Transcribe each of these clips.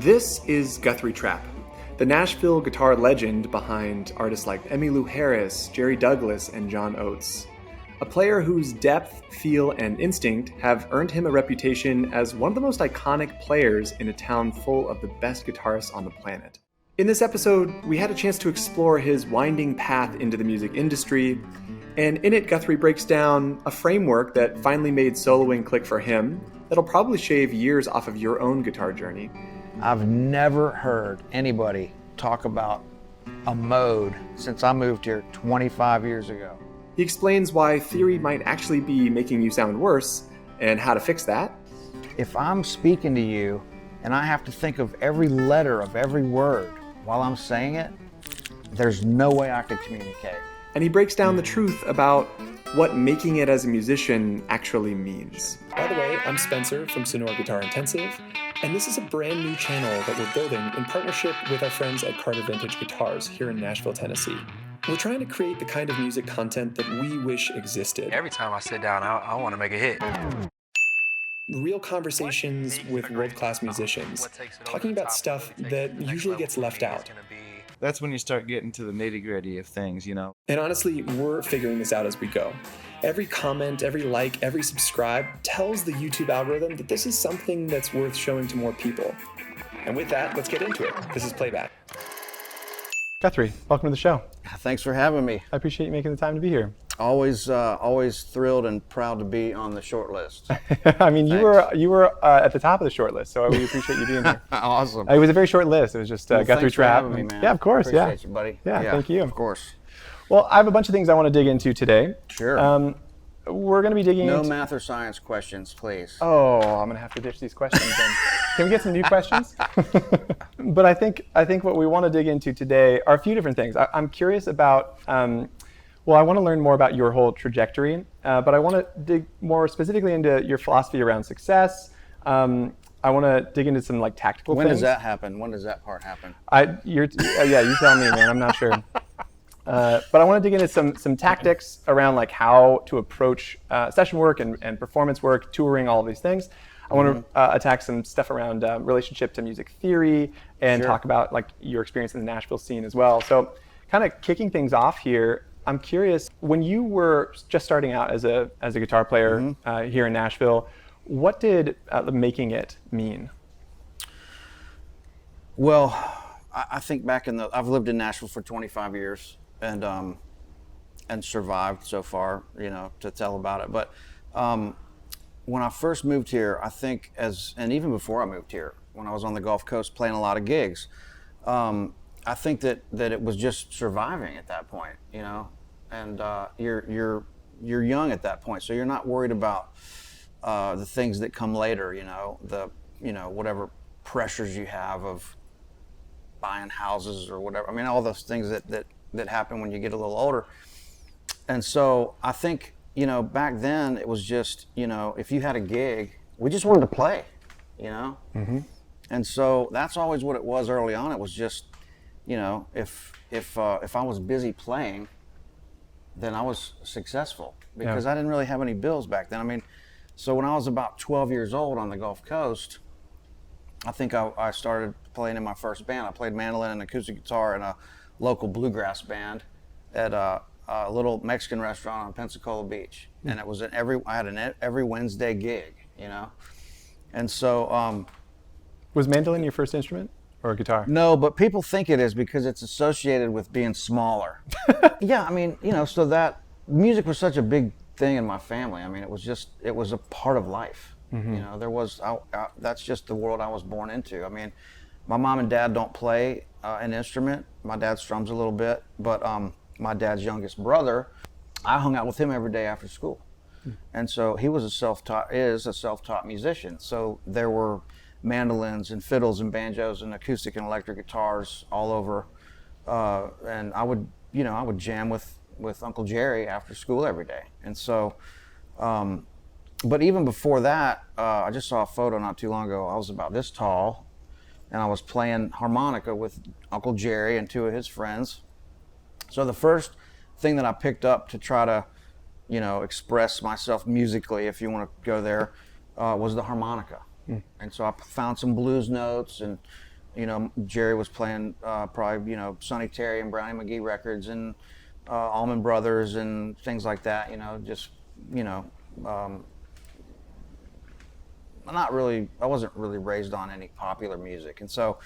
This is Guthrie Trapp, the Nashville guitar legend behind artists like Emmylou Harris, Jerry Douglas, and John Oates. A player whose depth, feel, and instinct have earned him a reputation as one of the most iconic players in a town full of the best guitarists on the planet. In this episode, we had a chance to explore his winding path into the music industry, and in it, Guthrie breaks down a framework that finally made soloing click for him that'll probably shave years off of your own guitar journey. I've never heard anybody talk about a mode since I moved here 25 years ago. He explains why theory might actually be making you sound worse and how to fix that. If I'm speaking to you and I have to think of every letter of every word while I'm saying it, there's no way I could communicate. And he breaks down the truth about what making it as a musician actually means. By the way, I'm Spencer from Sonora Guitar Intensive, and this is a brand new channel that we're building in partnership with our friends at Carter Vintage Guitars here in Nashville, Tennessee. We're trying to create the kind of music content that we wish existed. Every time I sit down, I want to make a hit. Real conversations with world-class musicians, talking about stuff that usually gets left out. That's when you start getting to the nitty-gritty of things, you know. And honestly, we're figuring this out as we go. Every comment, every like, every subscribe tells the YouTube algorithm that this is something that's worth showing to more people. And with that, let's get into it. This is Playback. Guthrie, welcome to the show. Thanks for having me. I appreciate you making the time to be here. Always thrilled and proud to be on the short list. I mean, you were at the top of the short list, so we appreciate you being here. Awesome. It was a very short list. It was just Guthrie Trapp. Thanks for having me, man. Yeah, of course. Appreciate you, buddy. Yeah, thank you. Of course. Well, I have a bunch of things I want to dig into today. Sure. We're going to be digging No into... math or science questions, please. Oh, I'm going to have to ditch these questions then. Can we get some new questions? But I think what we want to dig into today are a few different things. I'm curious about, I want to learn more about your whole trajectory, but I want to dig more specifically into your philosophy around success. I want to dig into some tactical things. When does that happen? When does that part happen? You tell me, man. I'm not sure. But I want to dig into some tactics around how to approach session work and performance work, touring, all of these things. I want to attack some stuff around relationship to music theory and talk about your experience in the Nashville scene as well. So kind of kicking things off here, I'm curious, when you were just starting out as a guitar player here in Nashville, what did making it mean? Well, I think back I've lived in Nashville for 25 years and survived so far, to tell about it. But when I first moved here, I think and even before I moved here, when I was on the Gulf Coast playing a lot of gigs, I think that it was just surviving at that point, and you're young at that point, so you're not worried about the things that come later, whatever pressures you have of buying houses or whatever. I mean, all those things that happen when you get a little older. And so I think, back then it was just, if you had a gig, we just wanted to play, And so that's always what it was early on. It was just, if I was busy playing, then I was successful because I didn't really have any bills back then. I mean, so when I was about 12 years old on the Gulf Coast, I think I started playing in my first band. I played mandolin and acoustic guitar in a local bluegrass band at a little Mexican restaurant on Pensacola Beach, and it was I had an every Wednesday gig, and so. Was mandolin your first instrument or guitar? No, but people think it is because it's associated with being smaller. Yeah, I mean, so that music was such a big thing in my family. I mean, it was a part of life. That's just the world I was born into. I mean, my mom and dad don't play an instrument. My dad strums a little bit, but my dad's youngest brother, I hung out with him every day after school. And so he was a self-taught musician. So there were mandolins and fiddles and banjos and acoustic and electric guitars all over. And I would jam with Uncle Jerry after school every day. And so, but even before that, I just saw a photo not too long ago. I was about this tall, and I was playing harmonica with Uncle Jerry and two of his friends. So the first thing that I picked up to try to, express myself musically, if you want to go there, was the harmonica. And so I found some blues notes and Jerry was playing probably, Sonny Terry and Brownie McGee records and Allman Brothers and things like that, I wasn't really raised on any popular music. And so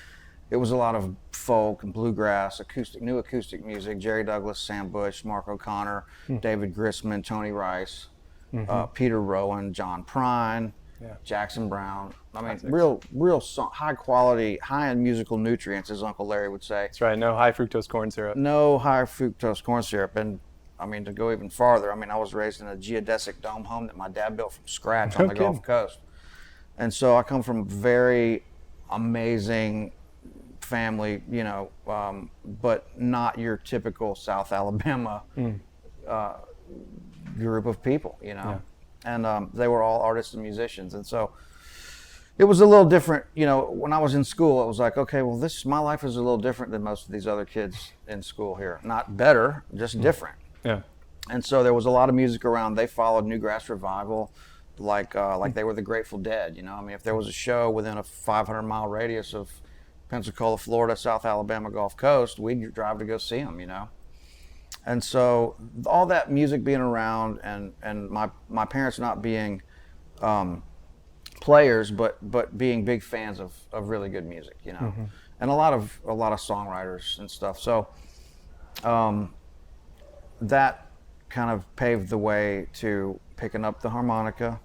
it was a lot of folk and bluegrass, new acoustic music, Jerry Douglas, Sam Bush, Mark O'Connor, David Grisman, Tony Rice, Peter Rowan, John Prine, Jackson Brown. I mean, real high quality, high-end musical nutrients, as Uncle Larry would say. That's right. No high fructose corn syrup. No high fructose corn syrup. And I mean, to go even farther, I was raised in a geodesic dome home that my dad built from scratch on the Gulf Coast. And so I come from a very amazing family, but not your typical South Alabama group of people, And they were all artists and musicians. And so it was a little different, when I was in school, it was like, okay, well, my life is a little different than most of these other kids in school here. Not better, just different. Yeah. And so there was a lot of music around. They followed Newgrass Revival, like they were the Grateful Dead. If there was a show within a 500-mile radius of Pensacola, Florida, South Alabama, Gulf Coast, we'd drive to go see them. And so all that music being around, and my parents not being players, but being big fans of really good music, and a lot of songwriters and stuff. So that kind of paved the way to picking up the harmonica.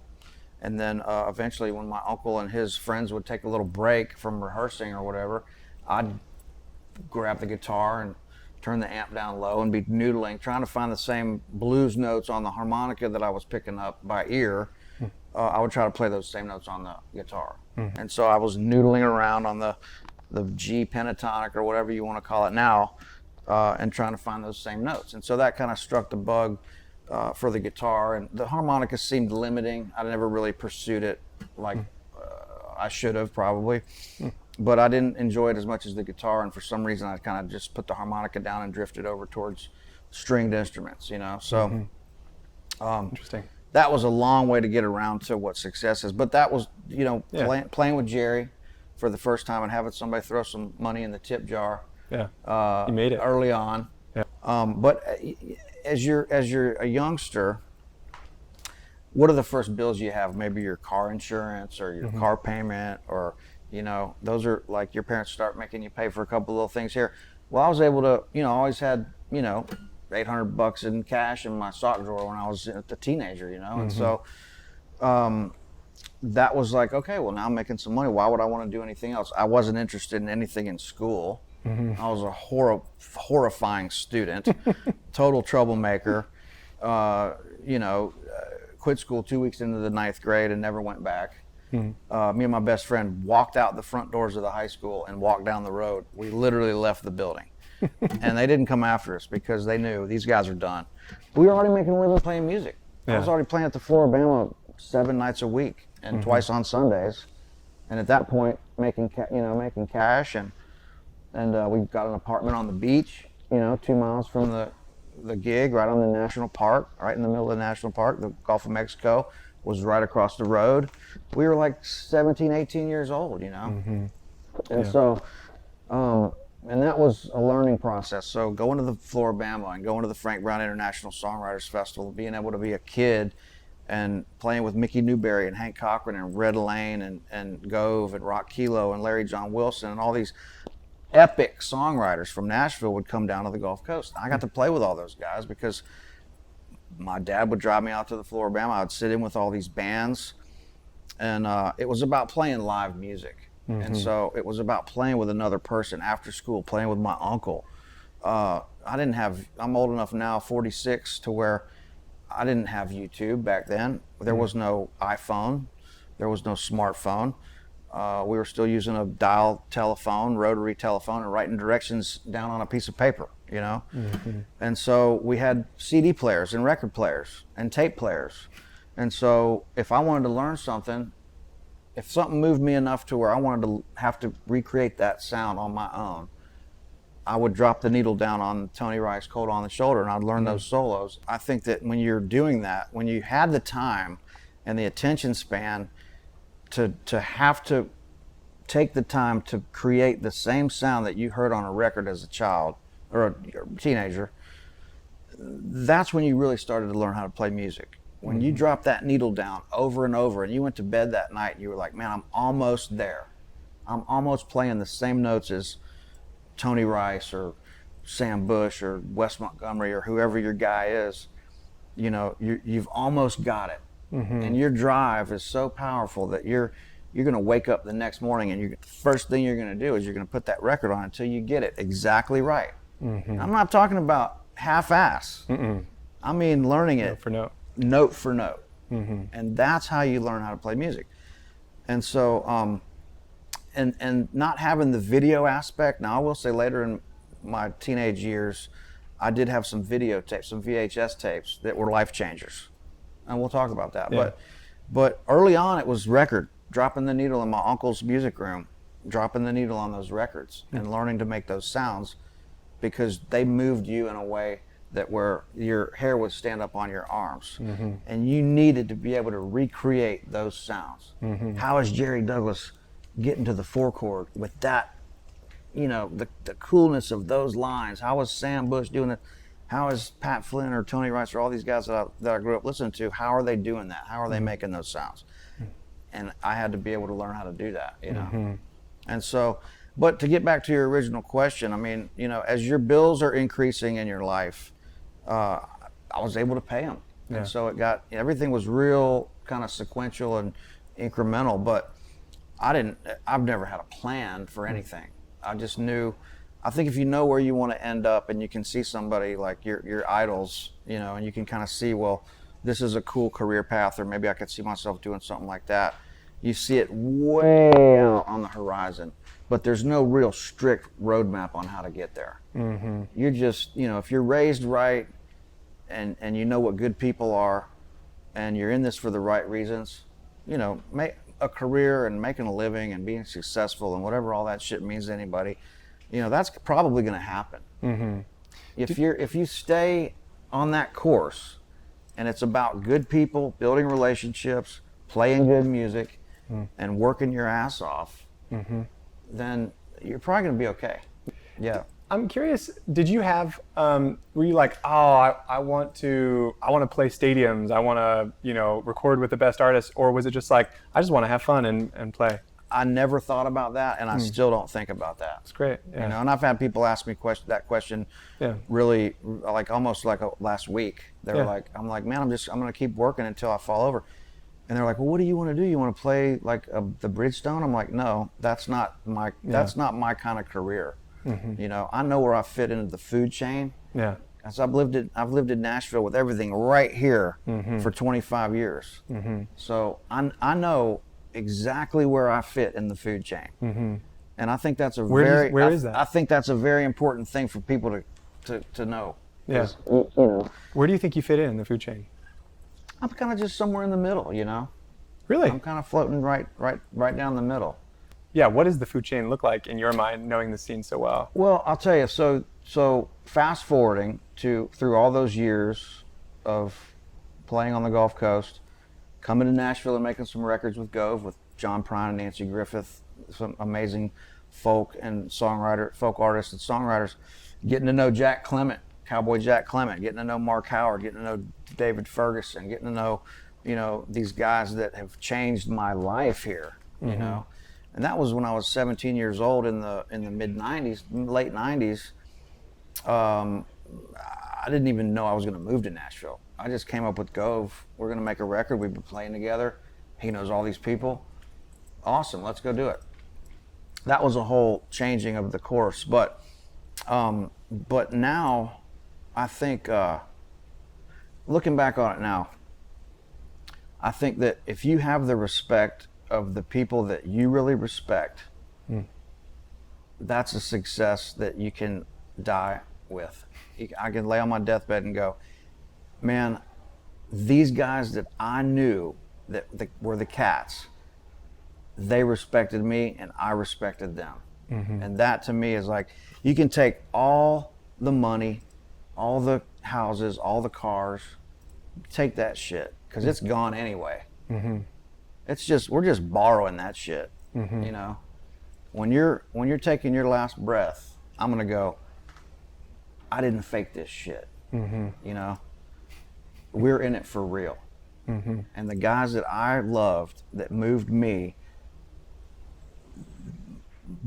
And then eventually when my uncle and his friends would take a little break from rehearsing or whatever, I'd grab the guitar and turn the amp down low and be noodling, trying to find the same blues notes on the harmonica that I was picking up by ear. I would try to play those same notes on the guitar. And so I was noodling around on the G pentatonic or whatever you want to call it now, and trying to find those same notes. And so that kind of struck the bug for the guitar, and the harmonica seemed limiting. I never really pursued it like I should have probably, but I didn't enjoy it as much as the guitar, and for some reason I kind of just put the harmonica down and drifted over towards stringed instruments, so Interesting. That was a long way to get around to what success is, but that was, playing with Jerry for the first time and having somebody throw some money in the tip jar. You made it early on. But as you're a youngster, what are the first bills you have? Maybe your car insurance or your car payment, or those are like your parents start making you pay for a couple little things here. Well, I was able to, I always had $800 in cash in my sock drawer when I was a teenager, and so that was like, okay, well, now I'm making some money. Why would I want to do anything else? I wasn't interested in anything in school. I was a horrifying student, total troublemaker. Quit school 2 weeks into the 9th grade and never went back. Me and my best friend walked out the front doors of the high school and walked down the road. We literally left the building. And they didn't come after us because they knew these guys are done. We were already making a living playing music. I was already playing at the Floribama 7 nights a week and twice on Sundays. And at that point, making cash, and we got an apartment on the beach, 2 miles from the gig, right on the national park, right in the middle of the national park. The Gulf of Mexico was right across the road. We were like 17, 18 years old, And so, and that was a learning process. So going to the Floribama and going to the Frank Brown International Songwriters Festival, being able to be a kid and playing with Mickey Newberry and Hank Cochran and Red Lane and Gove and Rock Kilo and Larry John Wilson and all these epic songwriters from Nashville would come down to the Gulf Coast. I got to play with all those guys because my dad would drive me out to the Floribama. I would sit in with all these bands, and it was about playing live music. And so it was about playing with another person after school, playing with my uncle. I'm old enough now, 46, to where I didn't have YouTube back then. There was no iPhone. There was no smartphone. We were still using a dial telephone, rotary telephone, and writing directions down on a piece of paper, And so we had CD players and record players and tape players. And so if I wanted to learn something, if something moved me enough to where I wanted to have to recreate that sound on my own, I would drop the needle down on Tony Rice, Cold on the Shoulder, and I'd learn those solos. I think that when you're doing that, when you had the time and the attention span to have to take the time to create the same sound that you heard on a record as a child or a teenager, that's when you really started to learn how to play music. When you dropped that needle down over and over and you went to bed that night and you were like, man, I'm almost there. I'm almost playing the same notes as Tony Rice or Sam Bush or Wes Montgomery or whoever your guy is. You know, you've almost got it. And your drive is so powerful that you're going to wake up the next morning and the first thing you're going to do is you're going to put that record on until you get it exactly right. I'm not talking about half-ass. I mean learning it note for note. And that's how you learn how to play music. And so, and not having the video aspect. Now, I will say later in my teenage years, I did have some videotapes, some VHS tapes that were life changers. And we'll talk about that. Yeah. But early on, it was record, dropping the needle in my uncle's music room, dropping the needle on those records and learning to make those sounds, because they moved you in a way that where your hair would stand up on your arms, and you needed to be able to recreate those sounds. How is Jerry Douglas getting to the 4-chord with that, you know, the coolness of those lines? How is Sam Bush doing it? How is Pat Flynn or Tony Rice or all these guys that I grew up listening to, how are they doing that? How are they making those sounds? And I had to be able to learn how to do that, you know. And so, but to get back to your original question, I mean, you know, as your bills are increasing in your life, I was able to pay them. Yeah. And so everything was real kind of sequential and incremental, but I've never had a plan for anything. I just knew, I think if you know where you want to end up and you can see somebody like your idols, you know, and you can kind of see, well, this is a cool career path, or maybe I could see myself doing something like that. You see it way out on the horizon, but there's no real strict roadmap on how to get there. You're just, you know, if you're raised right and you know what good people are and you're in this for the right reasons, you know, make a career and making a living and being successful and whatever all that shit means to anybody, you know, that's probably going to happen. If you stay on that course and it's about good people, building relationships, playing good music, and working your ass off, then you're probably going to be okay. Yeah. I'm curious, did you have, were you like, oh, I want to play stadiums, I want to, you know, record with the best artists, or was it just like, I just want to have fun and play? I never thought about that, and I still don't think about that. That's great. Yeah. You know, and I've had people ask me that question really, like almost like last week. They were like, I'm like, man, I'm going to keep working until I fall over. And they're like, well, what do you want to do? You want to play like the Bridgestone? I'm like, no, that's not my kind of career. You know, I know where I fit into the food chain. Yeah. So I've lived in Nashville with everything right here for 25 years. So I know exactly where I fit in the food chain. And I think that's where is that? I think that's a very important thing for people to know. Yeah. You know, where do you think you fit in the food chain? I'm kind of just somewhere in the middle, you know. Really? I'm kind of floating right down the middle. Yeah, what does the food chain look like in your mind, knowing the scene so well? Well, I'll tell you, so fast forwarding through all those years of playing on the Gulf Coast, coming to Nashville and making some records with Gove, with John Prine and Nancy Griffith, some amazing folk artists and songwriters, getting to know Jack Clement, Cowboy Jack Clement, getting to know Mark Howard, getting to know David Ferguson, getting to know, you know, these guys that have changed my life here, you know. And that was when I was 17 years old in the mid-90s, late 90s. I didn't even know I was going to move to Nashville. I just came up with Gove. We're going to make a record. We've been playing together. He knows all these people. Awesome, let's go do it. That was a whole changing of the course. But now, I think, looking back on it now, I think that if you have the respect of the people that you really respect, that's a success that you can die with. I can lay on my deathbed and go, man, these guys that I knew that were the cats, they respected me and I respected them. And that to me is like, you can take all the money, all the houses, all the cars, take that shit, because it's gone anyway. It's just, we're just borrowing that shit, you know? when you're taking your last breath, I'm gonna go, I didn't fake this shit. You know, we're in it for real. And the guys that I loved, that moved me,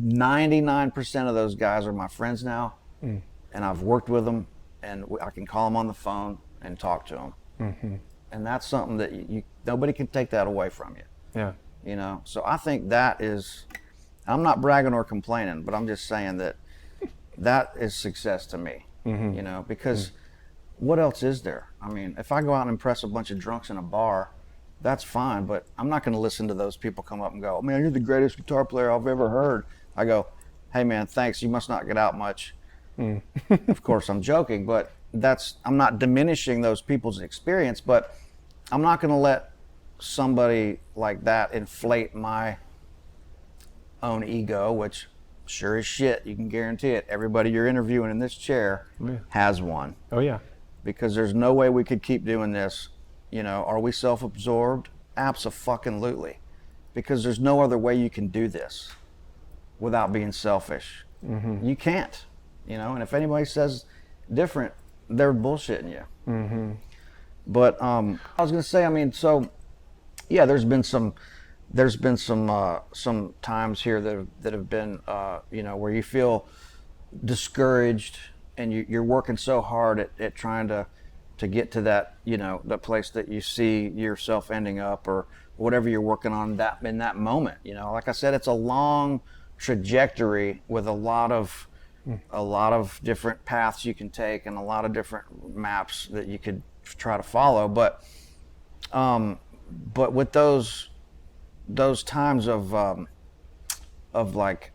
99% of those guys are my friends now, and I've worked with them, and I can call them on the phone and talk to them. And that's something that nobody can take that away from you. Yeah. You know, so I think that is, I'm not bragging or complaining, but I'm just saying that is success to me. You know, because what else is there? I mean, if I go out and impress a bunch of drunks in a bar, that's fine, but I'm not going to listen to those people come up and go, man, you're the greatest guitar player I've ever heard. I go, hey man, thanks, you must not get out much. Of course I'm joking, but I'm not diminishing those people's experience, but I'm not going to let somebody like that inflate my own ego, which sure as shit, you can guarantee it, everybody you're interviewing in this chair has one. Oh yeah. Because there's no way we could keep doing this. You know, are we self-absorbed? Abso-fucking-lutely. Because there's no other way you can do this without being selfish. You can't, you know, and if anybody says different, they're bullshitting you. But I was gonna say, I mean, so yeah, there's been some times here that have been, you know, where you feel discouraged, and you're working so hard at trying to get to that, you know, the place that you see yourself ending up, or whatever you're working on in that moment. You know, like I said, it's a long trajectory with a lot of different paths you can take, and a lot of different maps that you could try to follow. But with those times of like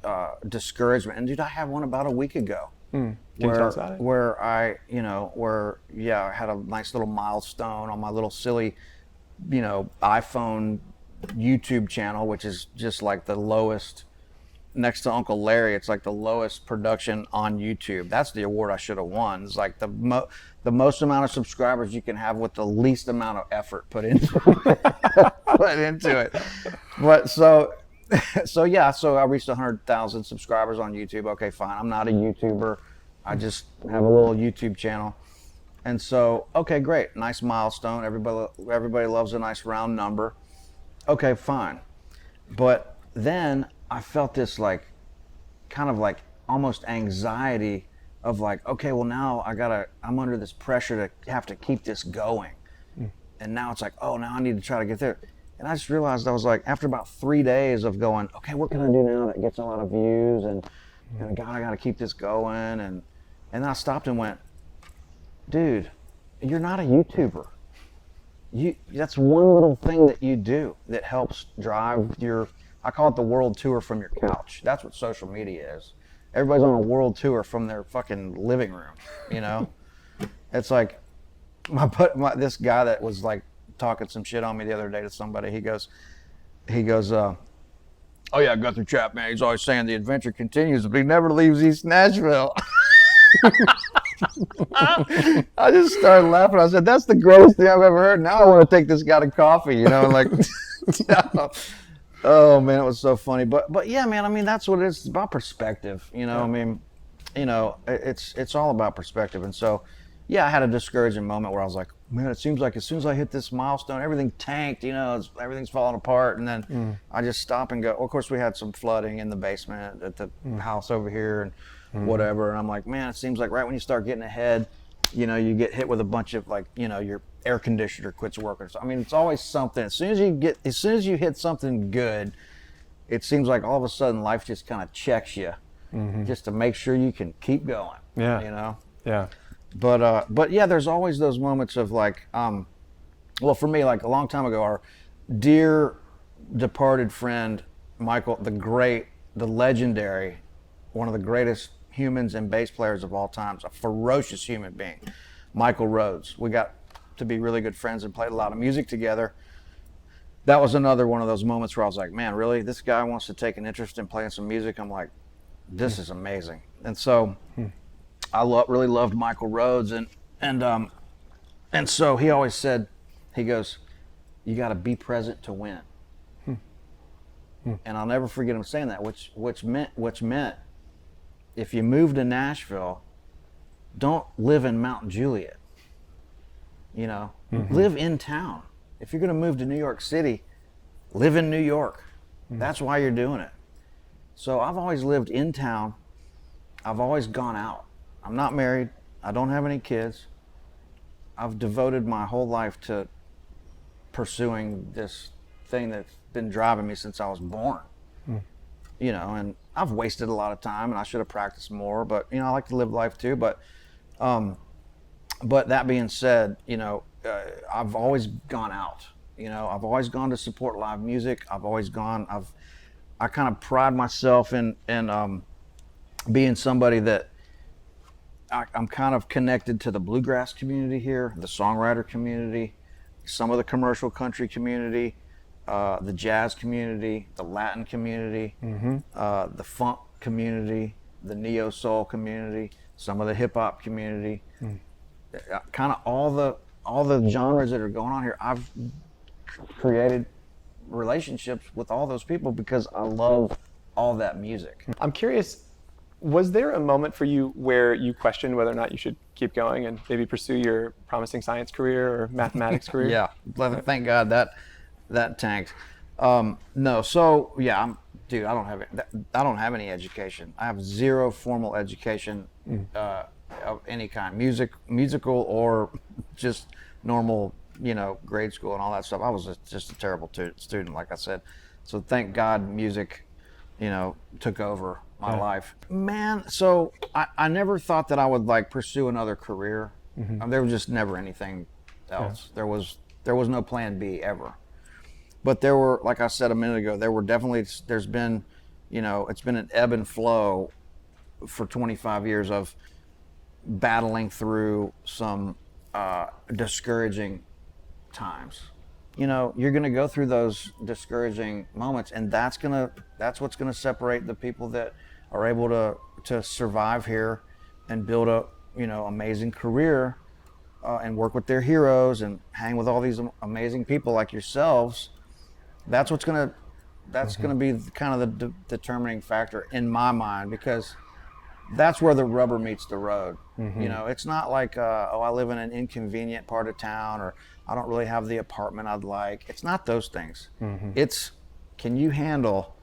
discouragement, and dude, I had one about a week ago. Can you tell us about it? Where I had a nice little milestone on my little silly, you know, iPhone YouTube channel, which is just like the lowest, next to Uncle Larry, it's like the lowest production on YouTube. That's the award I should have won. It's like the most amount of subscribers you can have with the least amount of effort put into it. But so I reached 100,000 subscribers on YouTube. Okay, fine. I'm not a YouTuber. I just have a little YouTube channel. And so, okay, great. Nice milestone. Everybody loves a nice round number. Okay, fine. But then I felt this like, kind of like almost anxiety of like, okay, well now I'm under this pressure to have to keep this going. And now it's like, oh, now I need to try to get there. And I just realized, I was like, after about 3 days of going, okay, what can I do now that gets a lot of views, and God, I got to keep this going. And I stopped and went, dude, you're not a YouTuber. That's one little thing that you do that helps drive I call it the world tour from your couch. That's what social media is. Everybody's on a world tour from their fucking living room, you know? It's like, this guy that was like talking some shit on me the other day to somebody, he goes, oh yeah, Guthrie Trapp, man, he's always saying the adventure continues, but he never leaves East Nashville. I just started laughing. I said, that's the greatest thing I've ever heard. Now I want to take this guy to coffee, you know, like, oh man, it was so funny. But yeah, man, I mean, that's what it is. It's about perspective, you know. I mean, you know, it's all about perspective. And so, yeah, I had a discouraging moment where I was like, man, it seems like as soon as I hit this milestone, everything tanked, you know, everything's falling apart. And then I just stop and go, well, of course, we had some flooding in the basement at the house over here and whatever. And I'm like, man, it seems like right when you start getting ahead, you know, you get hit with a bunch of like, you know, your air conditioner quits working. So, I mean, it's always something. As soon as you hit something good, it seems like all of a sudden life just kind of checks you just to make sure you can keep going. Yeah. You know? Yeah. But yeah, there's always those moments of like, well, for me, like a long time ago, our dear departed friend, Michael, the legendary, one of the greatest humans and bass players of all times, a ferocious human being, Michael Rhodes. We got to be really good friends and played a lot of music together. That was another one of those moments where I was like, man, really? This guy wants to take an interest in playing some music? I'm like, this is amazing. And so I really loved Michael Rhodes, and so he always said, he goes, you got to be present to win. And I'll never forget him saying that, which meant if you move to Nashville, don't live in Mount Juliet. You know, live in town. If you're going to move to New York City, live in New York. That's why you're doing it. So I've always lived in town. I've always gone out. I'm not married. I don't have any kids. I've devoted my whole life to pursuing this thing that's been driving me since I was born. You know, and I've wasted a lot of time, and I should have practiced more, but you know, I like to live life too. But that being said, you know, I've always gone out. You know, I've always gone to support live music. I kind of pride myself in being somebody that I'm kind of connected to the bluegrass community here, the songwriter community, some of the commercial country community, the jazz community, the Latin community, the funk community, the neo soul community, some of the hip hop community, kind of all the genres that are going on here. I've created relationships with all those people because I love all that music. I'm curious, was there a moment for you where you questioned whether or not you should keep going and maybe pursue your promising science career or mathematics career? Yeah, thank God that tanked. No, so yeah, I don't have any education. I have zero formal education of any kind, musical or just normal, you know, grade school and all that stuff. I was just a terrible student, like I said. So thank God music, you know, took over my life. Man, so I never thought that I would like pursue another career. There was just never anything else. There was no plan B ever. But there were, like I said a minute ago, there's been, you know, it's been an ebb and flow for 25 years of battling through some discouraging times. You know, you're going to go through those discouraging moments, and that's what's going to separate the people that are able to survive here and build a, you know, amazing career and work with their heroes and hang with all these amazing people like yourselves. That's going to be kind of the determining factor in my mind, because that's where the rubber meets the road. You know, it's not like, I live in an inconvenient part of town, or I don't really have the apartment I'd like. It's not those things. It's, can you handle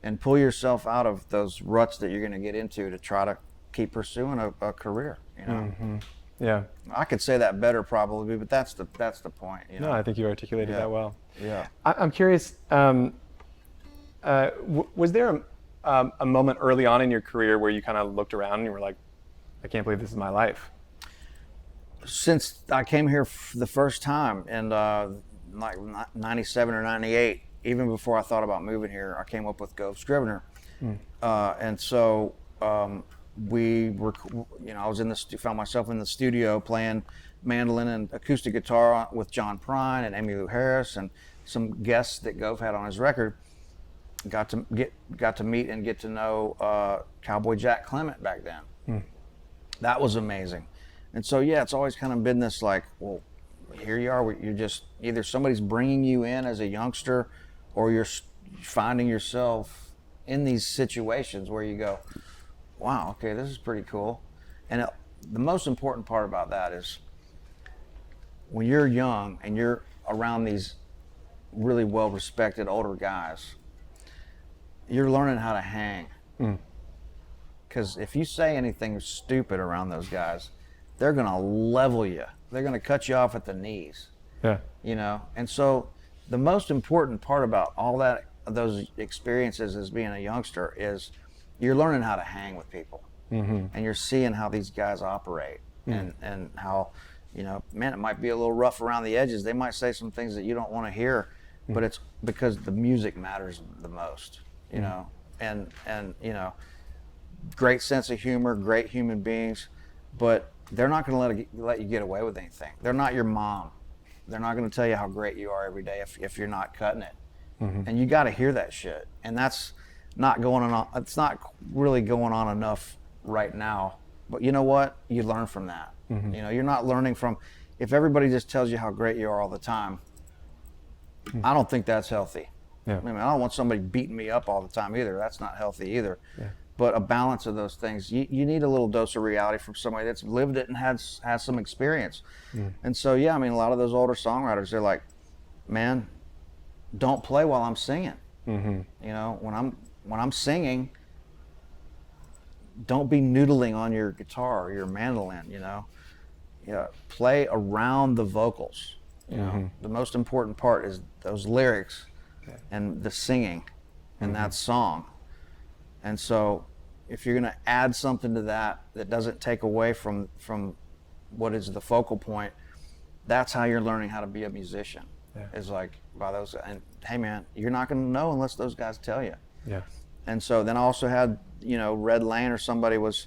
and pull yourself out of those ruts that you're going to get into to try to keep pursuing a career, you know? Yeah. I could say that better probably, but that's the point. You know? No, I think you articulated that well. Yeah. I'm curious, was there a moment early on in your career where you kind of looked around and you were like, I can't believe this is my life? Since I came here the first time in like 97 or 98, even before I thought about moving here, I came up with Go Scrivener. And so we were, you know, I was found myself in the studio playing mandolin and acoustic guitar with John Prine and Emmylou Harris and some guests that Gove had on his record. Got to meet and get to know Cowboy Jack Clement back then. That was amazing. And so yeah, it's always kind of been this like, well, here you are. You're just either somebody's bringing you in as a youngster, or you're finding yourself in these situations where you go, wow, okay, this is pretty cool. And the most important part about that is when you're young and you're around these really well-respected older guys, you're learning how to hang. Because if you say anything stupid around those guys, they're going to level you. They're going to cut you off at the knees. Yeah. You know? And so the most important part about all those experiences as being a youngster is you're learning how to hang with people. And you're seeing how these guys operate and how, you know, man, it might be a little rough around the edges. They might say some things that you don't want to hear, but it's because the music matters the most, you know, and, you know, great sense of humor, great human beings, but they're not going to let you get away with anything. They're not your mom. They're not going to tell you how great you are every day if you're not cutting it. And you got to hear that shit. And that's not going on. It's not really going on enough right now. But you know what? You learn from that. You know, you're not learning from, if everybody just tells you how great you are all the time, I don't think that's healthy. I mean, I don't want somebody beating me up all the time either. That's not healthy either. Yeah. But a balance of those things. You need a little dose of reality from somebody that's lived it and has some experience. And so, yeah, I mean, a lot of those older songwriters, they're like, man, don't play while I'm singing. You know, when I'm singing, don't be noodling on your guitar or your mandolin, you know. Yeah, play around the vocals. You know, the most important part is those lyrics and the singing and that song. And so if you're going to add something to that doesn't take away from what is the focal point, that's how you're learning how to be a musician. Is like by those, and hey man, you're not going to know unless those guys tell you. Yeah. And so then I also had, you know, Red Lane or somebody was,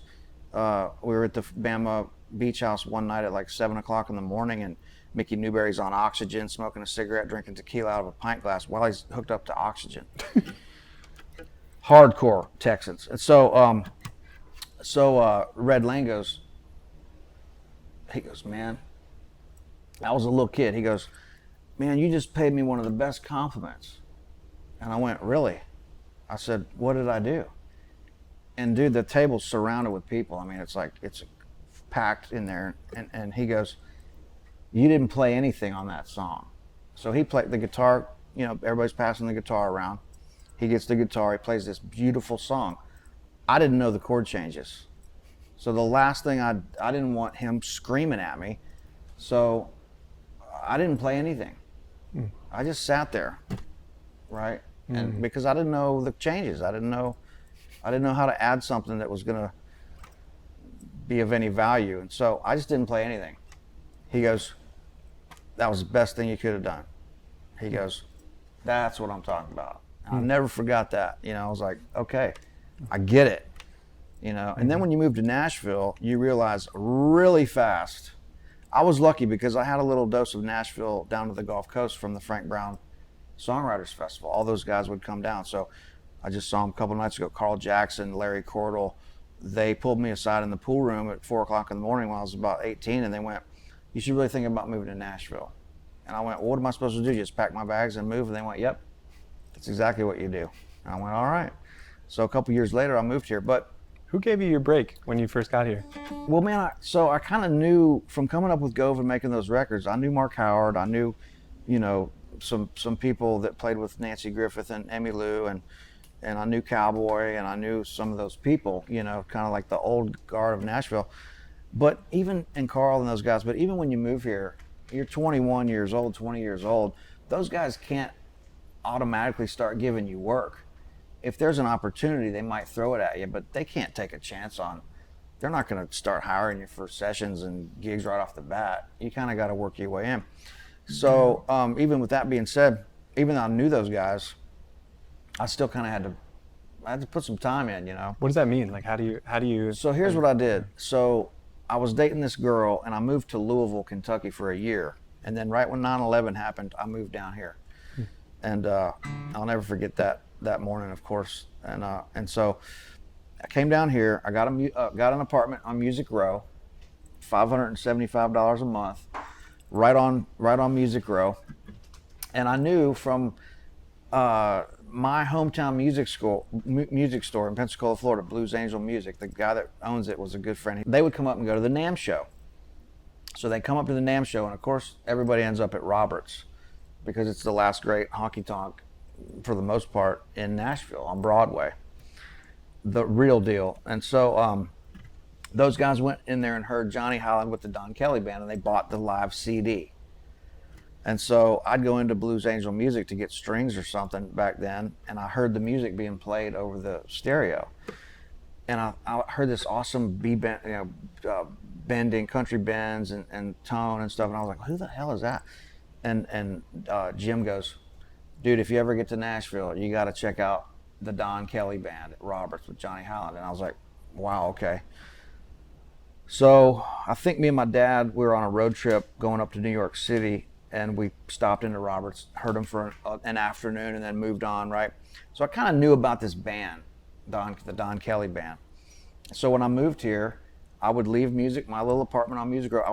we were at the Bama Beach House one night at like 7 o'clock in the morning, and Mickey Newberry's on oxygen, smoking a cigarette, drinking tequila out of a pint glass while he's hooked up to oxygen. Hardcore Texans. And so, Red Lane goes, man, I was a little kid. He goes, man, you just paid me one of the best compliments. And I went, really? I said, what did I do? And dude, the table's surrounded with people. I mean, it's packed in there. And he goes, you didn't play anything on that song. So he played the guitar, you know, everybody's passing the guitar around. He gets the guitar, he plays this beautiful song. I didn't know the chord changes. So the last thing I didn't want him screaming at me. So I didn't play anything. I just sat there, right? And because I didn't know the changes. I didn't know how to add something that was gonna be of any value. And so I just didn't play anything. He goes, that was the best thing you could have done. He goes, that's what I'm talking about. And I'll never forgot that. You know, I was like, okay, I get it. You know, and then when you move to Nashville, you realize really fast. I was lucky because I had a little dose of Nashville down to the Gulf Coast from the Frank Brown Songwriters Festival. All those guys would come down. So I just saw them a couple nights ago. Carl Jackson, Larry Cordell, they pulled me aside in the pool room at 4 o'clock in the morning when I was about 18, and they went, you should really think about moving to Nashville. And I went, well, what am I supposed to do? Just pack my bags and move? And they went, yep, that's exactly what you do. And I went, all right. So a couple years later, I moved here. But who gave you your break when you first got here? Well, man, I kind of knew from coming up with Gove and making those records. I knew Mark Howard. I knew, you know, some people that played with Nancy Griffith and Emmylou, and I knew Cowboy, and I knew some of those people, you know, kind of like the old guard of Nashville. But even, and Carl and those guys, but even when you move here, you're 21 years old, 20 years old, those guys can't automatically start giving you work. If there's an opportunity, they might throw it at you, but they can't take a chance on, they're not going to start hiring you for sessions and gigs right off the bat. You kind of got to work your way in. So even with that being said, even though I knew those guys, I still kind of had to put some time in, you know. What does that mean? Like, how do you? So here's what I did. So I was dating this girl, and I moved to Louisville, Kentucky for a year. And then right when 9/11 happened, I moved down here. And I'll never forget that morning, of course. And so I came down here. I got an apartment on Music Row, $575 a month, right on Music Row. And I knew from my hometown music store in Pensacola, Florida, Blues Angel Music, the guy that owns it was a good friend. They would come up and go to the NAMM show. So they come up to the NAMM show, and of course, everybody ends up at Roberts because it's the last great honky-tonk, for the most part, in Nashville on Broadway. The real deal. And so those guys went in there and heard Johnny Howland with the Don Kelly Band, and they bought the live CD. And so I'd go into Blues Angel Music to get strings or something back then, and I heard the music being played over the stereo. And I heard this awesome bending, country bends and tone and stuff, and I was like, who the hell is that? And Jim goes, dude, if you ever get to Nashville, you got to check out the Don Kelly Band at Roberts with Johnny Howland. And I was like, wow, okay. So I think me and my dad, we were on a road trip going up to New York City, and we stopped into Roberts, heard him for an afternoon, and then moved on, right? So I kind of knew about this band, the Don Kelly Band. So when I moved here, I would leave my little apartment on Music Row.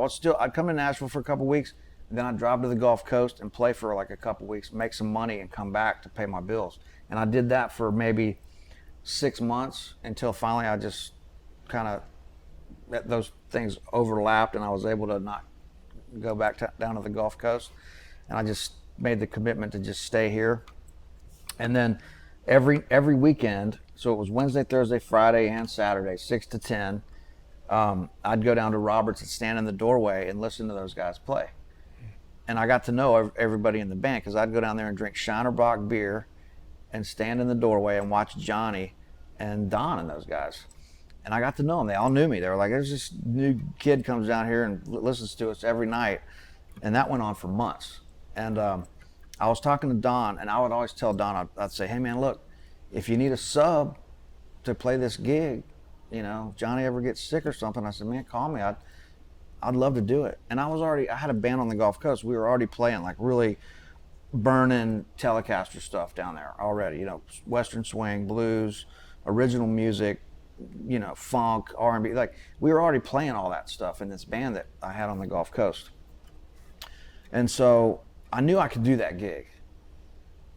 I'd come to Nashville for a couple weeks. Then I'd drive to the Gulf Coast and play for like a couple weeks, make some money, and come back to pay my bills. And I did that for maybe 6 months until finally I just kind of, those things overlapped and I was able to not go back down to the Gulf Coast. And I just made the commitment to just stay here. And then every weekend, so it was Wednesday, Thursday, Friday, and Saturday, 6 to 10, I'd go down to Roberts and stand in the doorway and listen to those guys play. And I got to know everybody in the band because I'd go down there and drink Shinerbach beer and stand in the doorway and watch Johnny and Don and those guys. And I got to know them. They all knew me. They were like, there's this new kid comes down here and listens to us every night. And that went on for months. And I was talking to Don, and I would always tell Don, I'd say, hey man, look, if you need a sub to play this gig, you know, Johnny ever gets sick or something, I said, man, call me. I'd love to do it. And I had a band on the Gulf Coast. We were already playing like really burning Telecaster stuff down there already, you know, Western swing, blues, original music, you know, funk, R&B. Like we were already playing all that stuff in this band that I had on the Gulf Coast. And so I knew I could do that gig.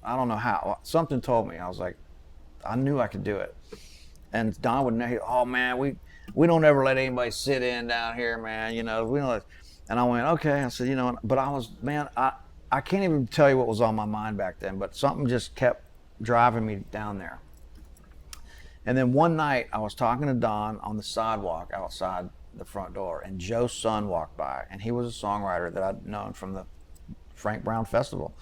I don't know how. Something told me. I was like, I knew I could do it. And Don would know, oh man, we don't ever let anybody sit in down here, man. You know, we don't. And I went, okay. I said, you know, but I was, man, I can't even tell you what was on my mind back then, but something just kept driving me down there. And then one night I was talking to Don on the sidewalk outside the front door, and Joe's son walked by, and he was a songwriter that I'd known from the Frank Brown Festival.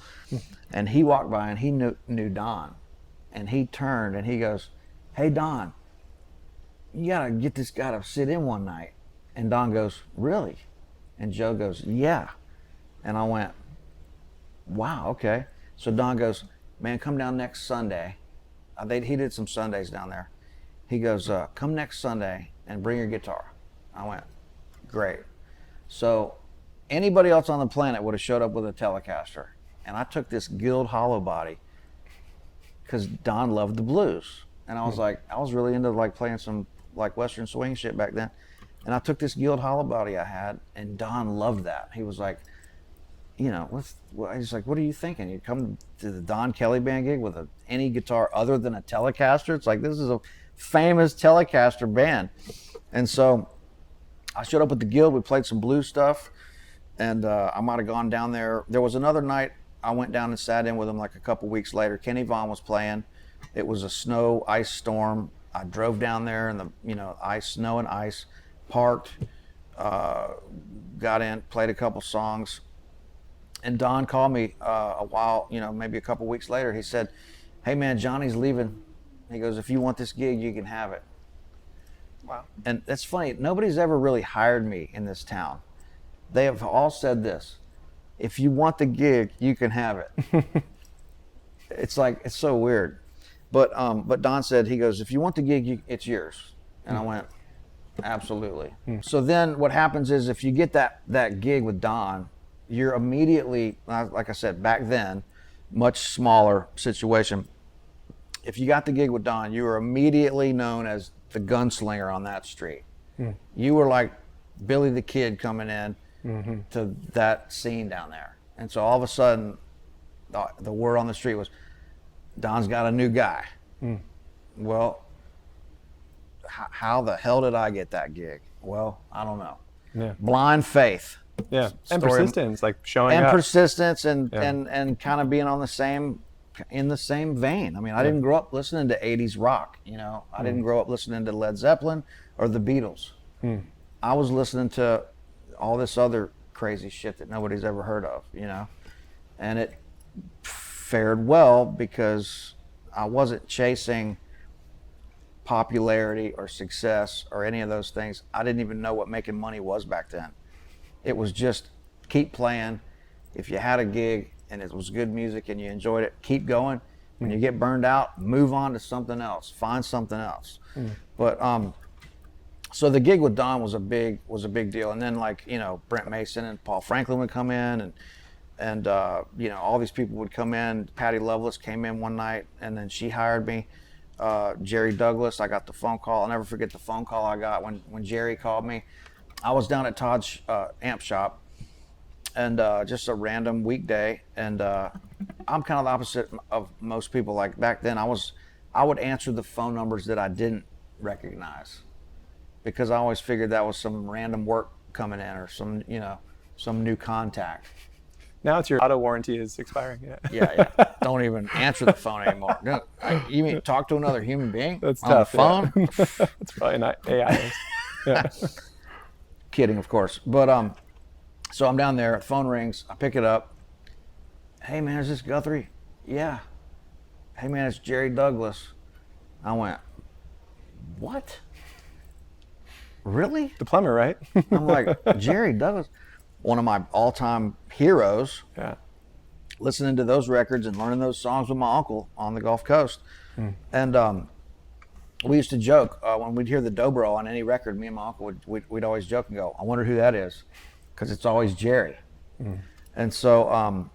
And he walked by and he knew Don, and he turned and he goes, hey Don, you gotta get this guy to sit in one night. And Don goes, really? And Joe goes, yeah. And I went, wow, okay. So Don goes, man, come down next Sunday. He did some Sundays down there. He goes, come next Sunday and bring your guitar. I went, great. So anybody else on the planet would have showed up with a Telecaster. And I took this Guild hollow body because Don loved the blues. And I was like, I was really into like playing some like Western swing shit back then. And I took this Guild hollow body I had, and Don loved that. He was like, you know, he's like, what are you thinking? You come to the Don Kelly band gig with any guitar other than a Telecaster? It's like, this is a famous Telecaster band. And so I showed up with the Guild. We played some blues stuff, and I might have gone down there. There was another night I went down and sat in with him like a couple weeks later. Kenny Vaughn was playing. It was a snow ice storm. I drove down there in the, you know, snow and ice, parked, got in, played a couple songs. And Don called me a while, you know, maybe a couple weeks later. He said, hey man, Johnny's leaving. He goes, if you want this gig, you can have it. Wow. And that's funny. Nobody's ever really hired me in this town. They have all said this: if you want the gig, you can have it. It's like, it's so weird. But Don said, he goes, if you want the gig, it's yours. And I went, absolutely. So then what happens is, if you get that gig with Don, you're immediately, like I said, back then, much smaller situation. If you got the gig with Don, you were immediately known as the gunslinger on that street. You were like Billy the Kid coming in to that scene down there. And so all of a sudden, the word on the street was, Don's got a new guy. Well, how the hell did I get that gig? Well, I don't know. Yeah. Blind faith. Yeah, and Story. persistence, like showing and up. Persistence and kind of being on in the same vein. I mean, I didn't grow up listening to 80s rock, you know. I didn't grow up listening to Led Zeppelin or the Beatles. I was listening to all this other crazy shit that nobody's ever heard of, you know. And it fared well because I wasn't chasing popularity or success or any of those things. I didn't even know what making money was back then. It was just keep playing. If you had a gig and it was good music and you enjoyed it, keep going. When you get burned out, move on to something else. Find something else. But so the gig with Don was a big deal. And then, like, you know, Brent Mason and Paul Franklin would come in, and you know, all these people would come in. Patty Loveless came in one night, and then she hired me. Jerry Douglas, I got the phone call. I'll never forget the phone call I got when Jerry called me. I was down at Todd's amp shop, and just a random weekday. And I'm kind of the opposite of most people. Like back then, I would answer the phone numbers that I didn't recognize, because I always figured that was some random work coming in, or some new contact. Now it's your auto warranty is expiring. Yeah. Don't even answer the phone anymore. No, you mean talk to another human being That's on tough, the phone? Yeah. It's probably not AI. Yeah. Kidding, of course. But so I'm down there. The phone rings. I pick it up. Hey man, is this Guthrie? Yeah. Hey man, it's Jerry Douglas. I went, what? Really? The plumber, right? I'm like, Jerry Douglas, one of my all-time heroes. Yeah. Listening to those records and learning those songs with my uncle on the Gulf Coast. And we used to joke when we'd hear the dobro on any record. Me and my uncle we'd always joke and go, I wonder who that is, because it's always Jerry. And so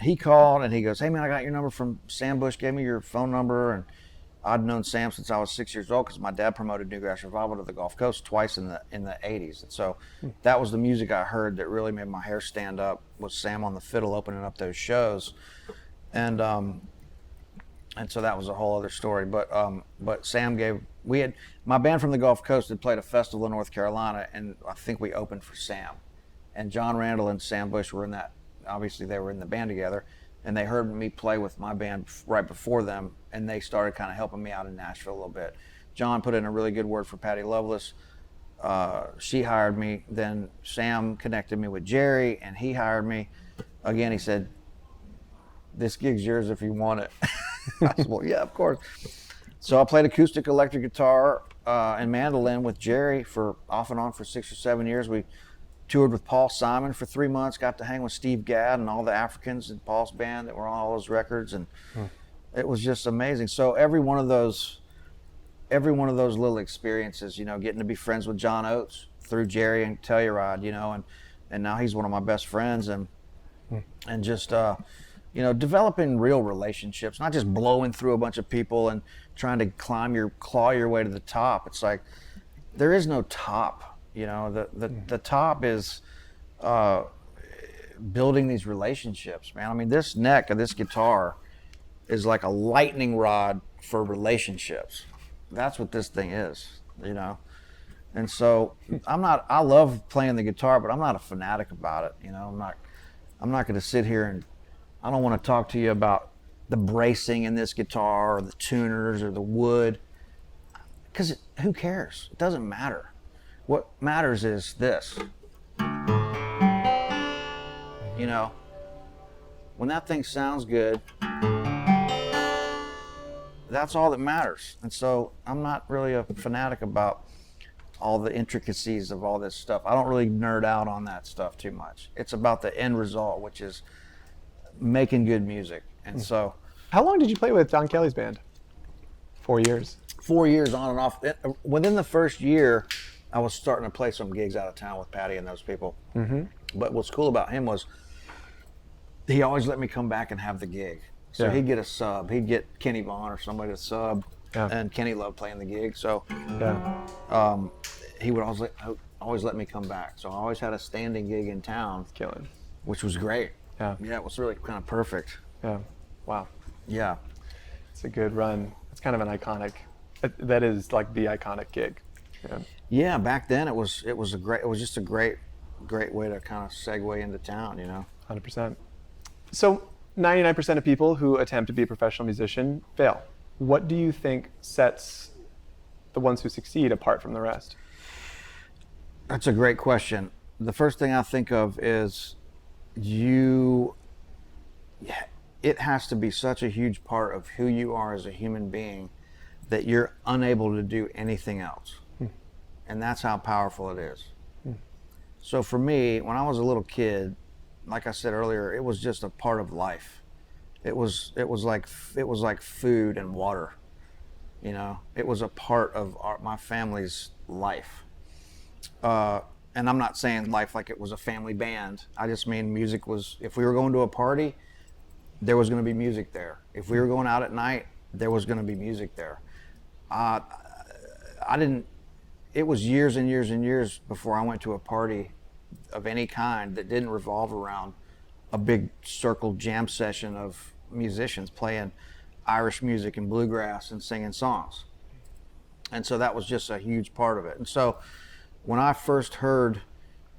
he called and he goes, hey man, I got your number from Sam Bush, gave me your phone number. And I'd known Sam since I was 6 years old, because my dad promoted Newgrass Revival to the Gulf Coast twice in the 80s. And so that was the music I heard that really made my hair stand up, was Sam on the fiddle opening up those shows. And so that was a whole other story. But Sam my band from the Gulf Coast had played a festival in North Carolina, and I think we opened for Sam. And John Randall and Sam Bush were in that. Obviously they were in the band together, and they heard me play with my band right before them, and they started kind of helping me out in Nashville a little bit. John put in a really good word for Patty Loveless. She hired me. Then Sam connected me with Jerry, and he hired me. Again, he said, this gig's yours if you want it. I said, well, yeah, of course. So I played acoustic electric guitar and mandolin with Jerry for off and on for 6 or 7 years. We toured with Paul Simon for 3 months, got to hang with Steve Gadd and all the Africans in Paul's band that were on all those records, and it was just amazing. So every one of those little experiences, getting to be friends with John Oates through Jerry and Telluride, and now he's one of my best friends, and just developing real relationships, not just blowing through a bunch of people and trying to claw your way to the top. It's like there is no top. The top is building these relationships, man. I mean, this neck of this guitar is like a lightning rod for relationships. That's what this thing is, And so I love playing the guitar, but I'm not a fanatic about it. I'm not going to sit here and I don't want to talk to you about the bracing in this guitar or the tuners or the wood, because who cares? It doesn't matter. What matters is this. When that thing sounds good, that's all that matters. And so I'm not really a fanatic about all the intricacies of all this stuff. I don't really nerd out on that stuff too much. It's about the end result, which is making good music. And so, how long did you play with Don Kelly's band? 4 years. 4 years on and off. Within the first year, I was starting to play some gigs out of town with Patty and those people. But what's cool about him was he always let me come back and have the gig. So he'd get a sub. He'd get Kenny Vaughn or somebody to sub. Yeah. And Kenny loved playing the gig. So he would always let me come back. So I always had a standing gig in town. Killing. Which was great. Yeah. Yeah, it was really kind of perfect. Yeah. Wow. Yeah. It's a good run. It's kind of an iconic, that is like the iconic gig. Yeah, back then it was just a great way to kind of segue into town, 100%. So 99% of people who attempt to be a professional musician fail. What do you think sets the ones who succeed apart from the rest? That's a great question. The first thing I think of is it has to be such a huge part of who you are as a human being that you're unable to do anything else. And that's how powerful it is. So for me, when I was a little kid, like I said earlier, it was just a part of life. It was like food and water. It was a part of my family's life. And I'm not saying life like it was a family band. I just mean music was, if we were going to a party, there was going to be music there. If we were going out at night, there was going to be music there. It was years and years and years before I went to a party of any kind that didn't revolve around a big circle jam session of musicians playing Irish music and bluegrass and singing songs. And so that was just a huge part of it. And so when I first heard,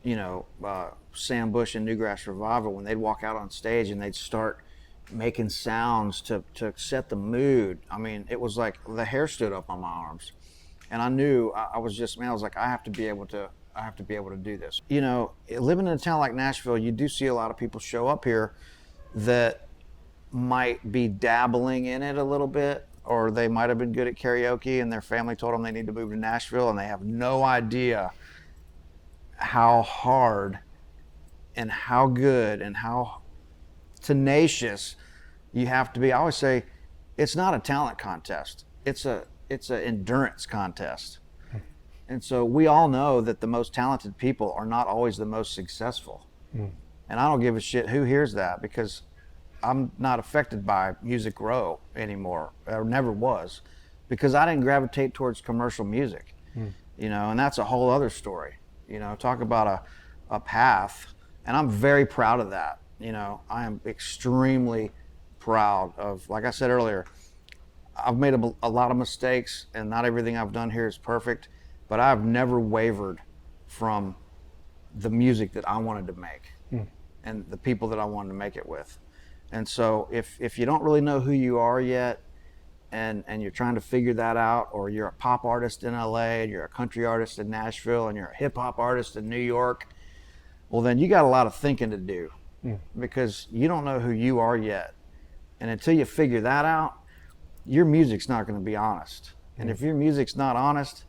Sam Bush and Newgrass Revival, when they'd walk out on stage and they'd start making sounds to set the mood, I mean, it was like the hair stood up on my arms. And I knew I was like, I have to be able to do this. Living in a town like Nashville, you do see a lot of people show up here that might be dabbling in it a little bit, or they might have been good at karaoke and their family told them they need to move to Nashville, and they have no idea how hard and how good and how tenacious you have to be. I always say it's not a talent contest. It's an endurance contest. And so we all know that the most talented people are not always the most successful. And I don't give a shit who hears that, because I'm not affected by Music Row anymore, or never was, because I didn't gravitate towards commercial music, and that's a whole other story. Talk about a path, and I'm very proud of that. I am extremely proud of, like I said earlier, I've made a lot of mistakes, and not everything I've done here is perfect, but I've never wavered from the music that I wanted to make and the people that I wanted to make it with. And so if you don't really know who you are yet, and you're trying to figure that out, or you're a pop artist in LA, and you're a country artist in Nashville, and you're a hip hop artist in New York, well, then you got a lot of thinking to do, because you don't know who you are yet. And until you figure that out, your music's not going to be honest. And if your music's not honest,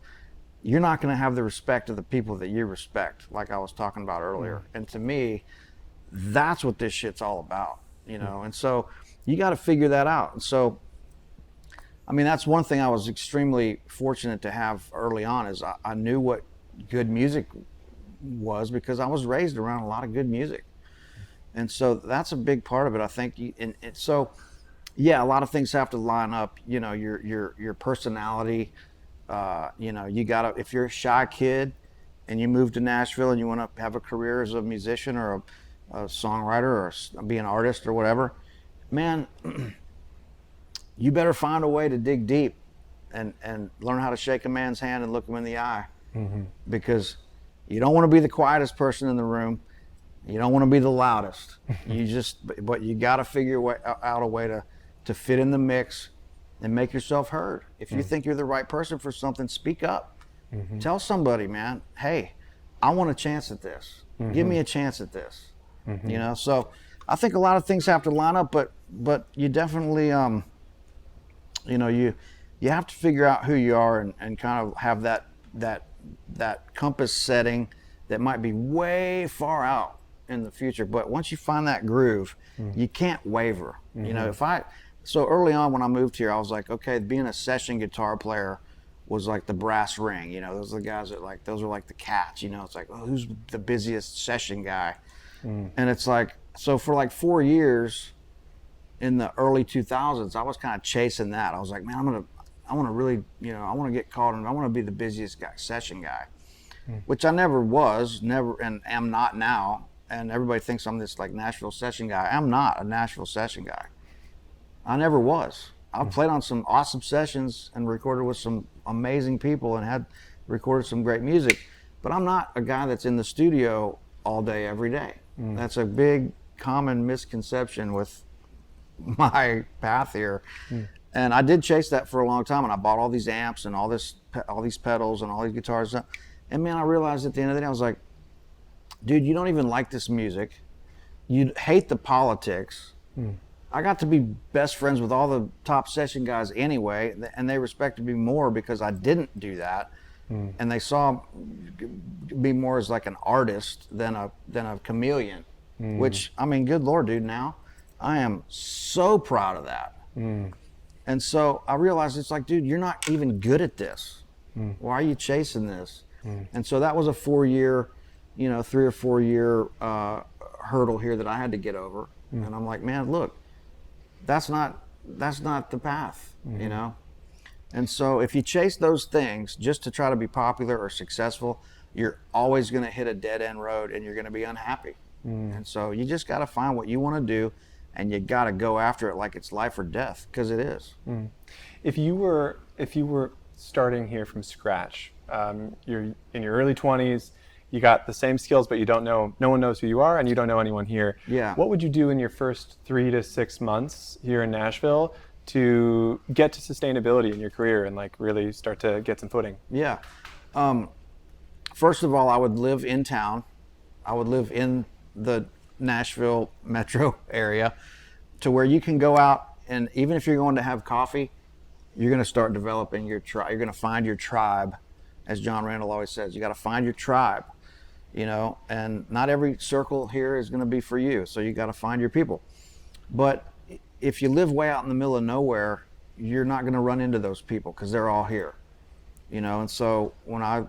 you're not going to have the respect of the people that you respect, like I was talking about earlier. And to me, that's what this shit's all about, and so you got to figure that out. And so, I mean, that's one thing I was extremely fortunate to have early on, is I knew what good music was, because I was raised around a lot of good music. And so that's a big part of it, I think. And so, yeah, a lot of things have to line up, your personality. You gotta, if you're a shy kid and you move to Nashville and you want to have a career as a musician or a songwriter or be an artist or whatever, man, you better find a way to dig deep and learn how to shake a man's hand and look him in the eye, because you don't want to be the quietest person in the room. You don't want to be the loudest. But you got to figure out a way to fit in the mix and make yourself heard. If you think you're the right person for something, speak up. Tell somebody, man, hey, I want a chance at this. Give me a chance at this. So I think a lot of things have to line up, but you definitely, you have to figure out who you are and kind of have that compass setting that might be way far out in the future. But once you find that groove, you can't waver. So early on when I moved here, I was like, okay, being a session guitar player was like the brass ring. Those are the guys that those are like the cats. It's like, oh, who's the busiest session guy? And it's like, so for like 4 years in the early 2000s, I was kind of chasing that. I was like, man, I want to really, I want to get called, and I want to be the busiest guy, session guy, which I never was, and am not now. And everybody thinks I'm this like Nashville session guy. I'm not a Nashville session guy. I never was. I've played on some awesome sessions and recorded with some amazing people and had recorded some great music, but I'm not a guy that's in the studio all day, every day. That's a big common misconception with my path here. And I did chase that for a long time, and I bought all these amps and all these pedals and all these guitars. And man, I realized at the end of the day, I was like, dude, you don't even like this music. You hate the politics. I got to be best friends with all the top session guys anyway, and they respected me more because I didn't do that. And they saw me more as like an artist than a chameleon, which, I mean, good Lord, dude, now I am so proud of that. And so I realized it's like, dude, you're not even good at this. Why are you chasing this? And so that was a 3 or 4 year hurdle here that I had to get over. And I'm like, man, look, that's not the path, And so if you chase those things just to try to be popular or successful, you're always going to hit a dead end road and you're going to be unhappy. And so you just got to find what you want to do, and you got to go after it like it's life or death, because it is. If you were starting here from scratch, you're in your early 20s, you got the same skills, but no one knows who you are, and you don't know anyone here. Yeah. What would you do in your first 3 to 6 months here in Nashville to get to sustainability in your career and like really start to get some footing? Yeah. First of all, I would live in town. I would live in the Nashville metro area, to where you can go out, and even if you're going to have coffee, you're going to start developing your tribe. You're going to find your tribe, as John Randall always says. You got to find your tribe, and not every circle here is going to be for you. So you got to find your people. But if you live way out in the middle of nowhere, you're not going to run into those people, because they're all here, And so when I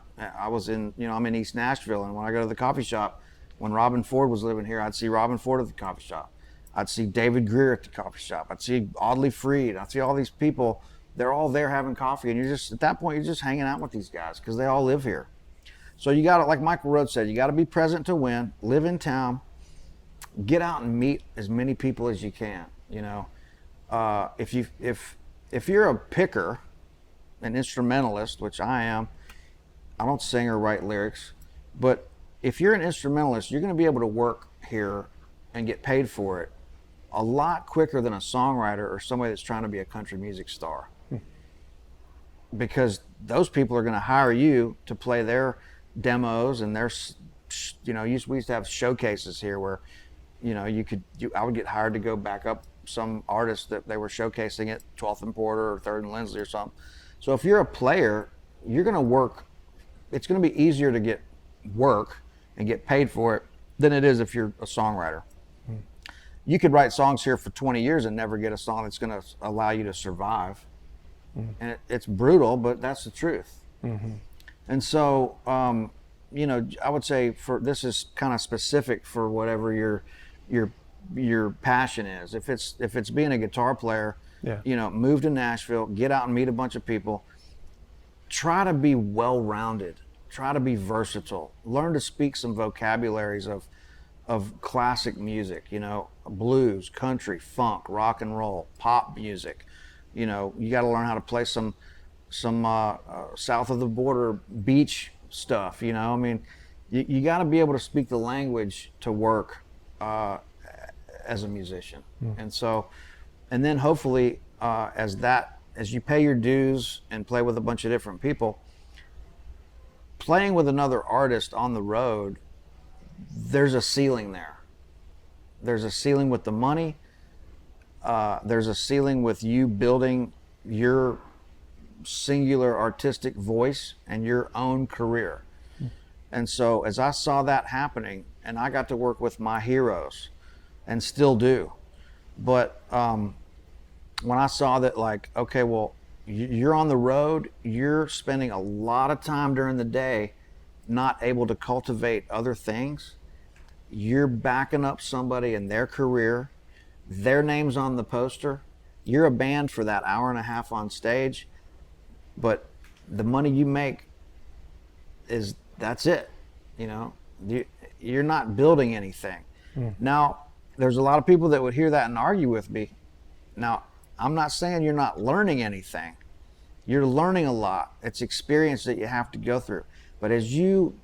was in, I'm in East Nashville, and when I go to the coffee shop, when Robin Ford was living here, I'd see Robin Ford at the coffee shop. I'd see David Greer at the coffee shop. I'd see Audley Freed. I'd see all these people. They're all there having coffee, and at that point, you're just hanging out with these guys because they all live here. So you got to, like Michael Rhodes said, you got to be present to win, live in town, get out and meet as many people as you can. If you're a picker, an instrumentalist, which I am, I don't sing or write lyrics, but if you're an instrumentalist, you're going to be able to work here and get paid for it a lot quicker than a songwriter or somebody that's trying to be a country music star. Because those people are going to hire you to play their demos, and we used to have showcases here where, I would get hired to go back up some artist that they were showcasing at 12th and Porter or 3rd and Lindsley or something. So if you're a player, you're going to work. It's going to be easier to get work and get paid for it than it is if you're a songwriter. You could write songs here for 20 years and never get a song that's going to allow you to survive. And it's brutal, but that's the truth. And so, I would say this is kind of specific for whatever your passion is. If it's being a guitar player, move to Nashville, get out and meet a bunch of people. Try to be well-rounded. Try to be versatile. Learn to speak some vocabularies of classic music, blues, country, funk, rock and roll, pop music. You got to learn how to play some south of the border beach stuff. You got to be able to speak the language to work as a musician. And then hopefully as you pay your dues and play with a bunch of different people, playing with another artist on the road, there's a ceiling there. There's a ceiling with the money. There's a ceiling with you building your singular artistic voice and your own career. And so as I saw that happening, and I got to work with my heroes and still do, but when I saw that, like, okay, well, you're on the road, you're spending a lot of time during the day not able to cultivate other things. You're backing up somebody in their career. Their name's on the poster. You're a band for that hour and a half on stage, but the money you make that's it. You're not building anything. Now, there's a lot of people that would hear that and argue with me. Now, I'm not saying you're not learning anything. You're learning a lot. It's experience that you have to go through. But as you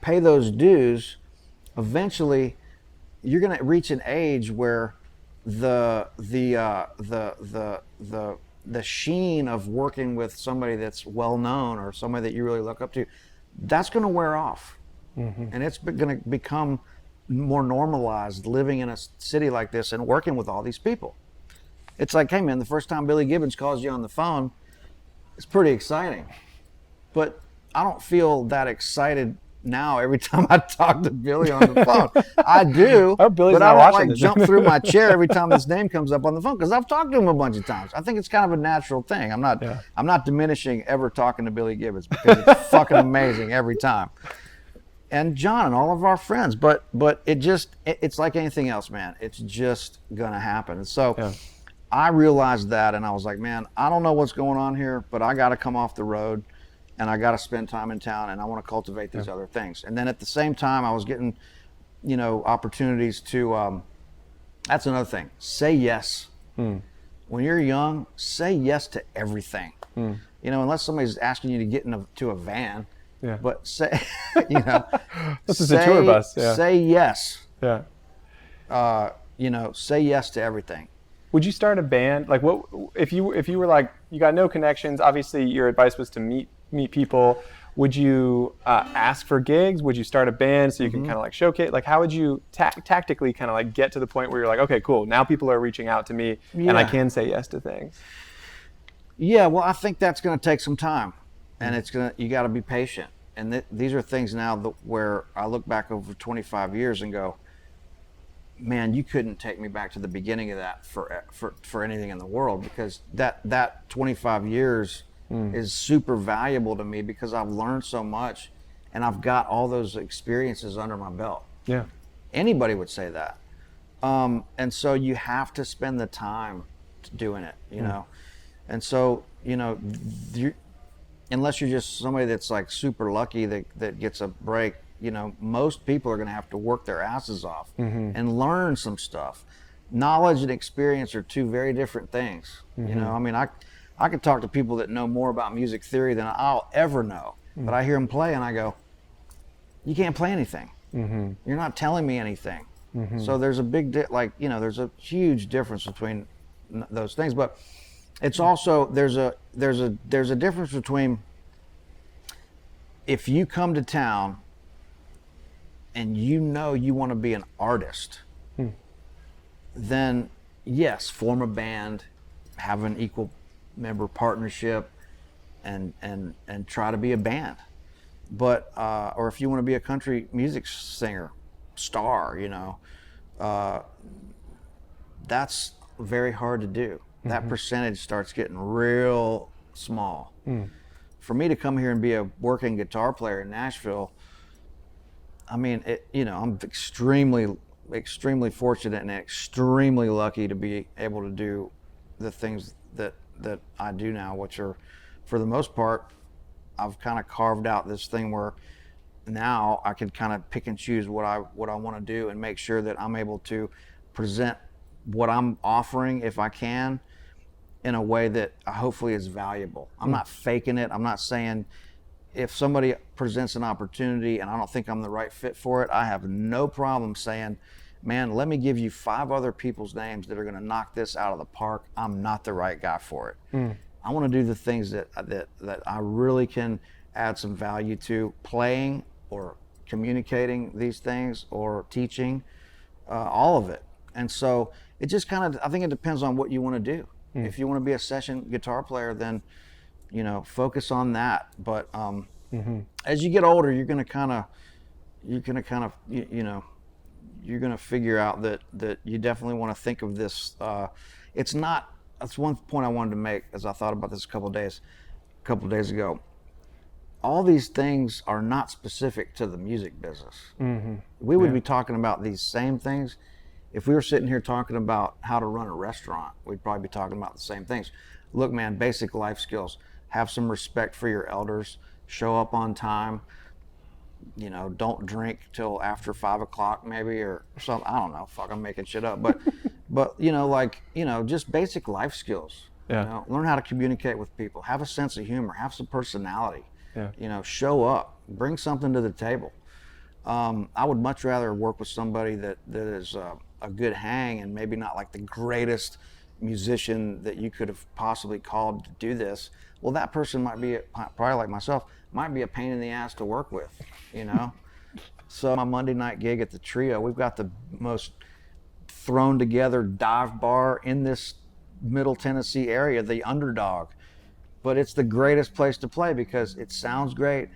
pay those dues, eventually you're going to reach an age where the sheen of working with somebody that's well known or somebody that you really look up to, that's going to wear off. And it's going to become more normalized living in a city like this and working with all these people. It's like, hey man, the first time Billy Gibbons calls you on the phone, it's pretty exciting. But I don't feel that excited now every time I talk to Billy on the phone. I do, but I don't like jump through my chair every time his name comes up on the phone, because I've talked to him a bunch of times. I think it's kind of a natural thing. I'm not diminishing ever talking to Billy Gibbons, because it's fucking amazing every time. And John and all of our friends, but it's like anything else, man. It's just gonna happen. And so I realized that, and I was like, man, I don't know what's going on here, but I got to come off the road. and I got to spend time in town, and I want to cultivate these other things. And then at the same time, I was getting, opportunities to. That's another thing. Say yes. When you're young, say yes to everything. Unless somebody's asking you to get into a van. Yeah. But say, this is a tour bus. Yeah. Say yes. Yeah. Say yes to everything. Would you start a band? Like, what if you were like, you got no connections? Obviously, your advice was to meet people. Would you ask for gigs? Would you start a band so you can kind of like showcase? Like, how would you tactically kind of like get to the point where you're like, okay, cool, now people are reaching out to me and I can say yes to things? Yeah, well, I think that's going to take some time, and you got to be patient. And these are things now where I look back over 25 years and go, man, you couldn't take me back to the beginning of that for anything in the world, because that 25 years is super valuable to me, because I've learned so much and I've got all those experiences under my belt. Yeah. Anybody would say that. And so you have to spend the time doing it, you know? And so, unless you're just somebody that's like super lucky that gets a break, most people are going to have to work their asses off and learn some stuff. Knowledge and experience are two very different things. I mean, I could talk to people that know more about music theory than I'll ever know, but I hear them play and I go, you can't play anything. You're not telling me anything. So there's a big, there's a huge difference between those things, but it's also, there's a difference between, if you come to town and you want to be an artist, then yes, form a band, have an equal member partnership, and try to be a band. But or if you want to be a country music singer, star, that's very hard to do. That percentage starts getting real small. For me to come here and be a working guitar player in Nashville, I mean, I'm extremely fortunate and extremely lucky to be able to do the things that I do now, which are, for the most part, I've kind of carved out this thing where now I can kind of pick and choose what I want to do and make sure that I'm able to present what I'm offering, if I can, in a way that hopefully is valuable. I'm not faking it. I'm not saying, if somebody presents an opportunity and I don't think I'm the right fit for it, I have no problem saying, man, let me give you 5 other people's names that are going to knock this out of the park. I'm not the right guy for it. I want to do the things that I really can add some value to, playing or communicating these things or teaching, all of it. And so it just kind of, I think it depends on what you want to do. If you want to be a session guitar player, then, focus on that. But as you get older, you're going to figure out that you definitely want to think of this. That's one point I wanted to make as I thought about this a couple of days ago. All these things are not specific to the music business. We would be talking about these same things. If we were sitting here talking about how to run a restaurant, we'd probably be talking about the same things. Look, man, basic life skills. Have some respect for your elders. Show up on time. Don't drink till after 5 o'clock maybe, or something. I don't know. Fuck, I'm making shit up. But just basic life skills. Yeah. Learn how to communicate with people. Have a sense of humor. Have some personality. Yeah. Show up. Bring something to the table. I would much rather work with somebody that is a good hang and maybe not like the greatest musician that you could have possibly called to do this. Well, that person might be, probably like myself, might be a pain in the ass to work with, So my Monday night gig at the Trio, we've got the most thrown together dive bar in this Middle Tennessee area, the Underdog. But it's the greatest place to play because it sounds great.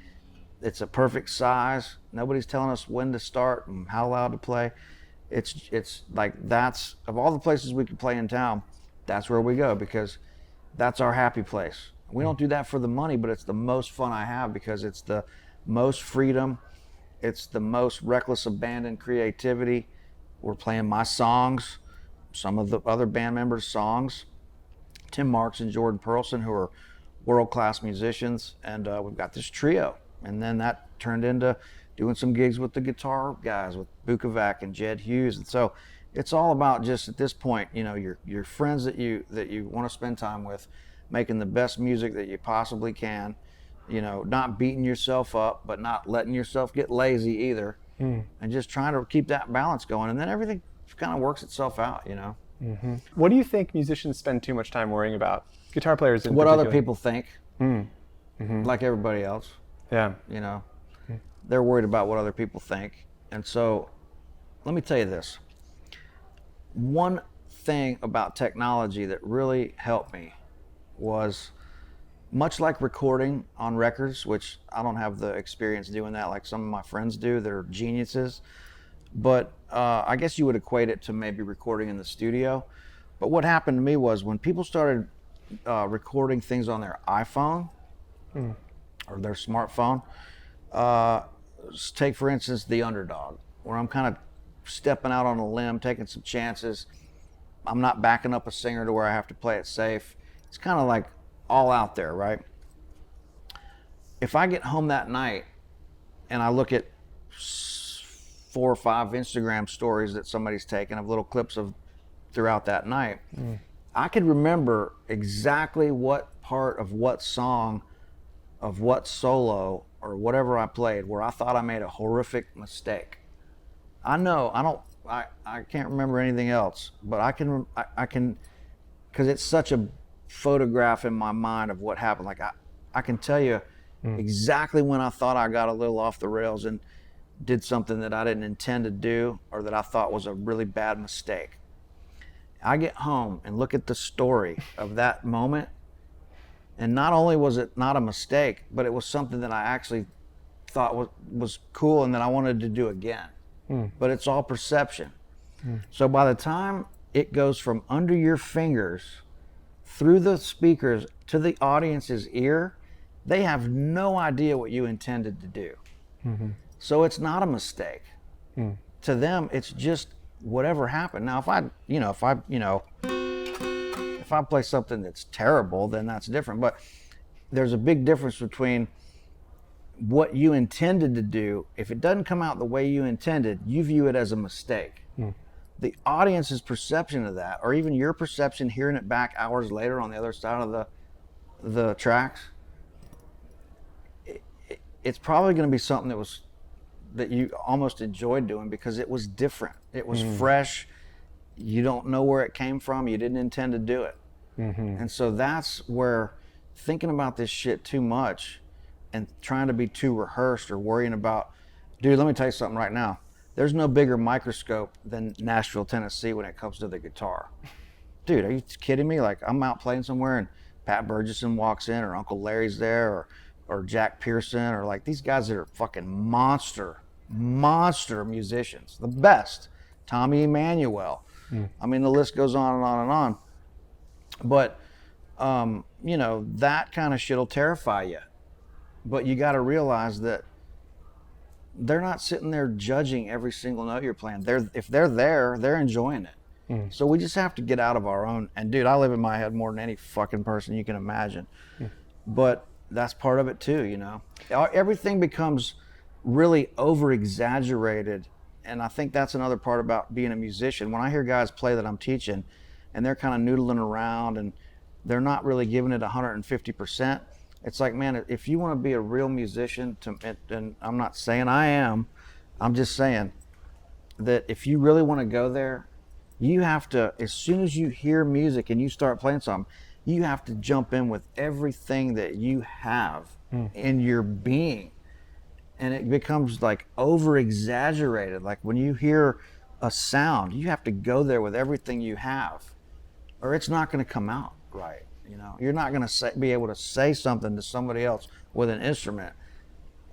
It's a perfect size. Nobody's telling us when to start and how loud to play. It's like, that's, of all the places we could play in town, that's where we go, because that's our happy place. We don't do that for the money, but it's the most fun I have because it's the most freedom. It's the most reckless abandon creativity. We're playing my songs, some of the other band members' songs. Tim Marks and Jordan Perlson, who are world-class musicians, and we've got this trio. And then that turned into doing some gigs with the guitar guys, with Bukovac and Jed Hughes. And so it's all about just at this point, you know, your friends that you want to spend time with, making the best music that you possibly can, you know, not beating yourself up, but not letting yourself get lazy either, and just trying to keep that balance going. And then everything kind of works itself out, you know. What do you think musicians spend too much time worrying about? Guitar players in What particular. other people think, like everybody else. Yeah. You know, they're worried about what other people think. And so let me tell you this. One thing about technology that really helped me was, much like recording on records, which I don't have the experience doing that like some of my friends do, they're geniuses, but I guess you would equate it to maybe recording in the studio. But what happened to me was when people started recording things on their iPhone or their smartphone, take for instance The Underdog, where I'm kind of stepping out on a limb, taking some chances. I'm not backing up a singer to where I have to play it safe. It's kind of like all out there, right? If I get home that night and I look at 4 or 5 Instagram stories that somebody's taken of little clips of throughout that night, I could remember exactly what part of what song, of what solo or whatever I played where I thought I made a horrific mistake. I can't remember anything else, but I can, because it's such a photograph in my mind of what happened. Like I can tell you exactly when I thought I got a little off the rails and did something that I didn't intend to do, or that I thought was a really bad mistake. I get home and look at the story of that moment, and not only was it not a mistake, but it was something that I actually thought was cool and that I wanted to do again. But it's all perception. So by the time it goes from under your fingers through the speakers to the audience's ear, they have no idea what you intended to do. So it's not a mistake. To them, it's just whatever happened. Now, if I play something that's terrible, then that's different. But there's a big difference between what you intended to do. If it doesn't come out the way you intended, you view it as a mistake. The audience's perception of that, or even your perception hearing it back hours later on the other side of the tracks, it's probably going to be something that you almost enjoyed doing because it was different. It was fresh. You don't know where it came from. You didn't intend to do it. And so that's where thinking about this shit too much and trying to be too rehearsed or worrying about, dude, let me tell you something right now. There's no bigger microscope than Nashville, Tennessee when it comes to the guitar. Dude, are you kidding me? Like, I'm out playing somewhere and Pat Burgesson walks in, or Uncle Larry's there, or Jack Pearson, or like these guys that are fucking monster musicians, the best. Tommy Emmanuel. I mean, the list goes on and on and on. But, you know, that kind of shit will terrify you. But you got to realize that they're not sitting there judging every single note you're playing. If they're there, they're enjoying it. So we just have to get out of our own. And dude, I live in my head more than any fucking person you can imagine. But that's part of it too, you know. Everything becomes really over-exaggerated. And I think that's another part about being a musician. When I hear guys play that I'm teaching and they're kind of noodling around and they're not really giving it 150%, it's like, man, if you want to be a real musician, and I'm not saying I am, I'm just saying that if you really want to go there, you have to, as soon as you hear music and you start playing something, you have to jump in with everything that you have in your being. And it becomes like over exaggerated. Like when you hear a sound, you have to go there with everything you have, or it's not going to come out right. You know, you're not going to be able to say something to somebody else with an instrument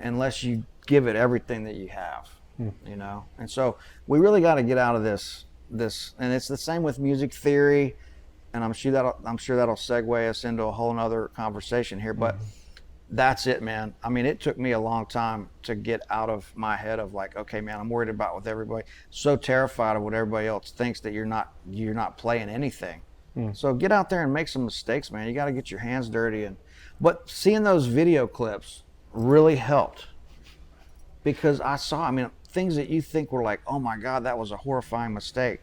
unless you give it everything that you have. You know, and so we really got to get out of this, and it's the same with music theory. And I'm sure that'll segue us into a whole nother conversation here, but. That's it, man. I mean, it took me a long time to get out of my head of like, okay, man, I'm worried about what everybody, so terrified of what everybody else thinks that you're not playing anything. So get out there and make some mistakes, man. You got to get your hands dirty. But seeing those video clips really helped, because I mean, things that you think were like, oh my God, that was a horrifying mistake.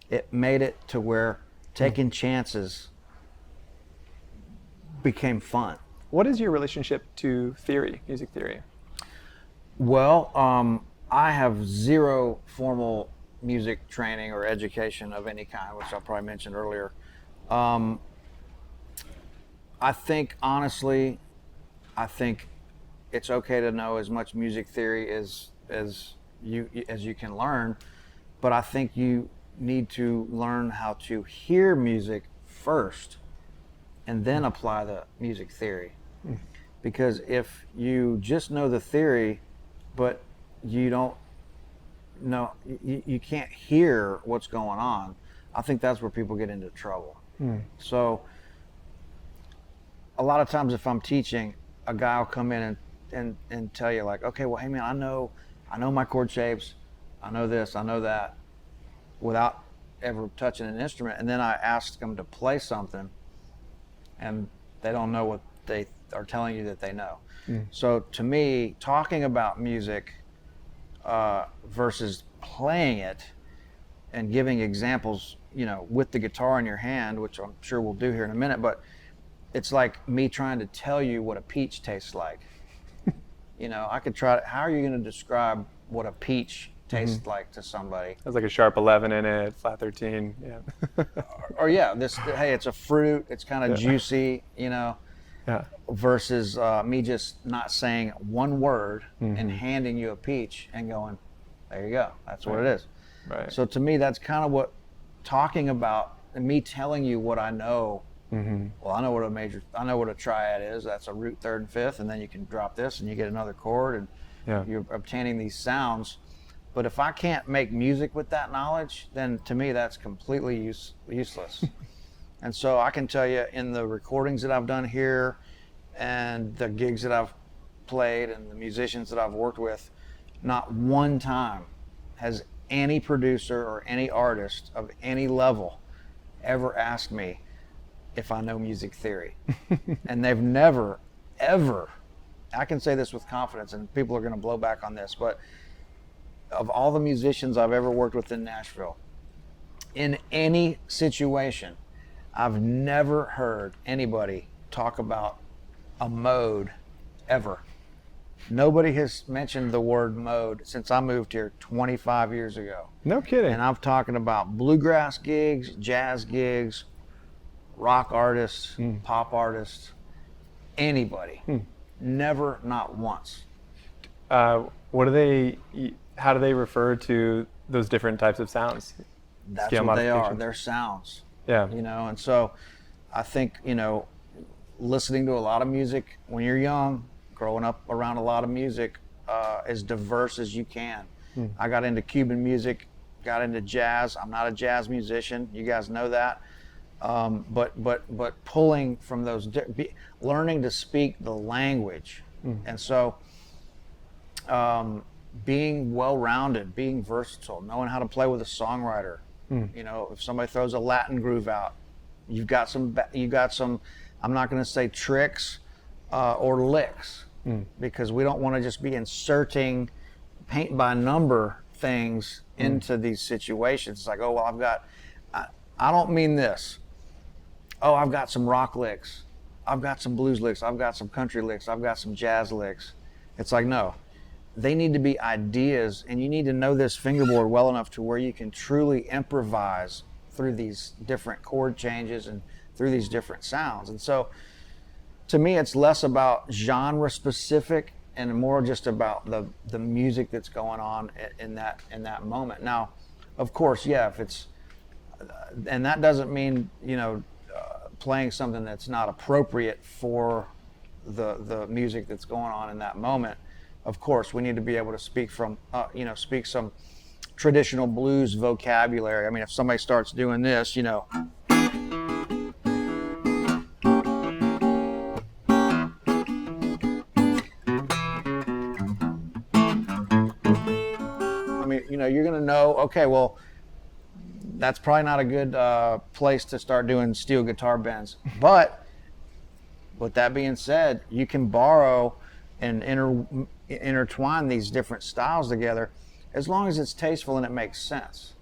It made it to where taking chances became fun. What is your relationship to theory, music theory? Well, I have zero formal music training or education of any kind, which I probably mentioned earlier. I think, honestly, it's okay to know as much music theory as you can learn, but I think you need to learn how to hear music first and then apply the music theory. Because if you just know the theory, but you don't know, you can't hear what's going on, I think that's where people get into trouble. So a lot of times if I'm teaching, a guy will come in and tell you like, okay, well, hey man, I know my chord shapes, I know this, I know that, without ever touching an instrument. And then I ask them to play something and they don't know what they are telling you that they know. So to me, talking about music versus playing it and giving examples, you know, with the guitar in your hand, which I'm sure we'll do here in a minute, but it's like me trying to tell you what a peach tastes like. You know, I could try to, how are you going to describe what a peach tastes like to somebody? There's like a sharp 11 in it, flat 13, yeah. or yeah, hey, it's a fruit, it's kind of juicy, you know. Yeah. Versus me just not saying one word and handing you a peach and going, there you go, that's what it is. Right. So to me, that's kind of what talking about, and me telling you what I know. Well, I know what a triad is. That's a root, third, and fifth, and then you can drop this and you get another chord, and you're obtaining these sounds. But if I can't make music with that knowledge, then to me that's completely useless. And so I can tell you, in the recordings that I've done here and the gigs that I've played and the musicians that I've worked with, not one time has any producer or any artist of any level ever asked me if I know music theory. And they've never, ever, I can say this with confidence, and people are going to blow back on this, but of all the musicians I've ever worked with in Nashville, in any situation, I've never heard anybody talk about a mode ever. Nobody has mentioned the word mode since I moved here 25 years ago. No kidding. And I'm talking about bluegrass gigs, jazz gigs, rock artists, pop artists, anybody. Never, not once. How do they refer to those different types of sounds? That's Scale what they are. modifications? They're sounds. Yeah. You know, and so I think, you know, listening to a lot of music when you're young, growing up around a lot of music, as diverse as you can. I got into Cuban music, got into jazz. I'm not a jazz musician. You guys know that. But pulling from those, learning to speak the language. And so being well-rounded, being versatile, knowing how to play with a songwriter. You know, if somebody throws a Latin groove out, you've got some, I'm not going to say tricks or licks, because we don't want to just be inserting paint by number things into these situations. It's like, oh, well, I don't mean this. Oh, I've got some rock licks. I've got some blues licks. I've got some country licks. I've got some jazz licks. It's like, no. They need to be ideas, and you need to know this fingerboard well enough to where you can truly improvise through these different chord changes and through these different sounds. And so to me, it's less about genre specific and more just about the music that's going on in that moment. Now, of course, yeah, if it's, and that doesn't mean, you know, playing something that's not appropriate for the music that's going on in that moment. Of course, we need to be able to speak from, speak some traditional blues vocabulary. I mean, if somebody starts doing this, you know. I mean, you know, you're going to know, okay, well, that's probably not a good place to start doing steel guitar bends. But with that being said, you can borrow and intertwine these different styles together as long as it's tasteful and it makes sense.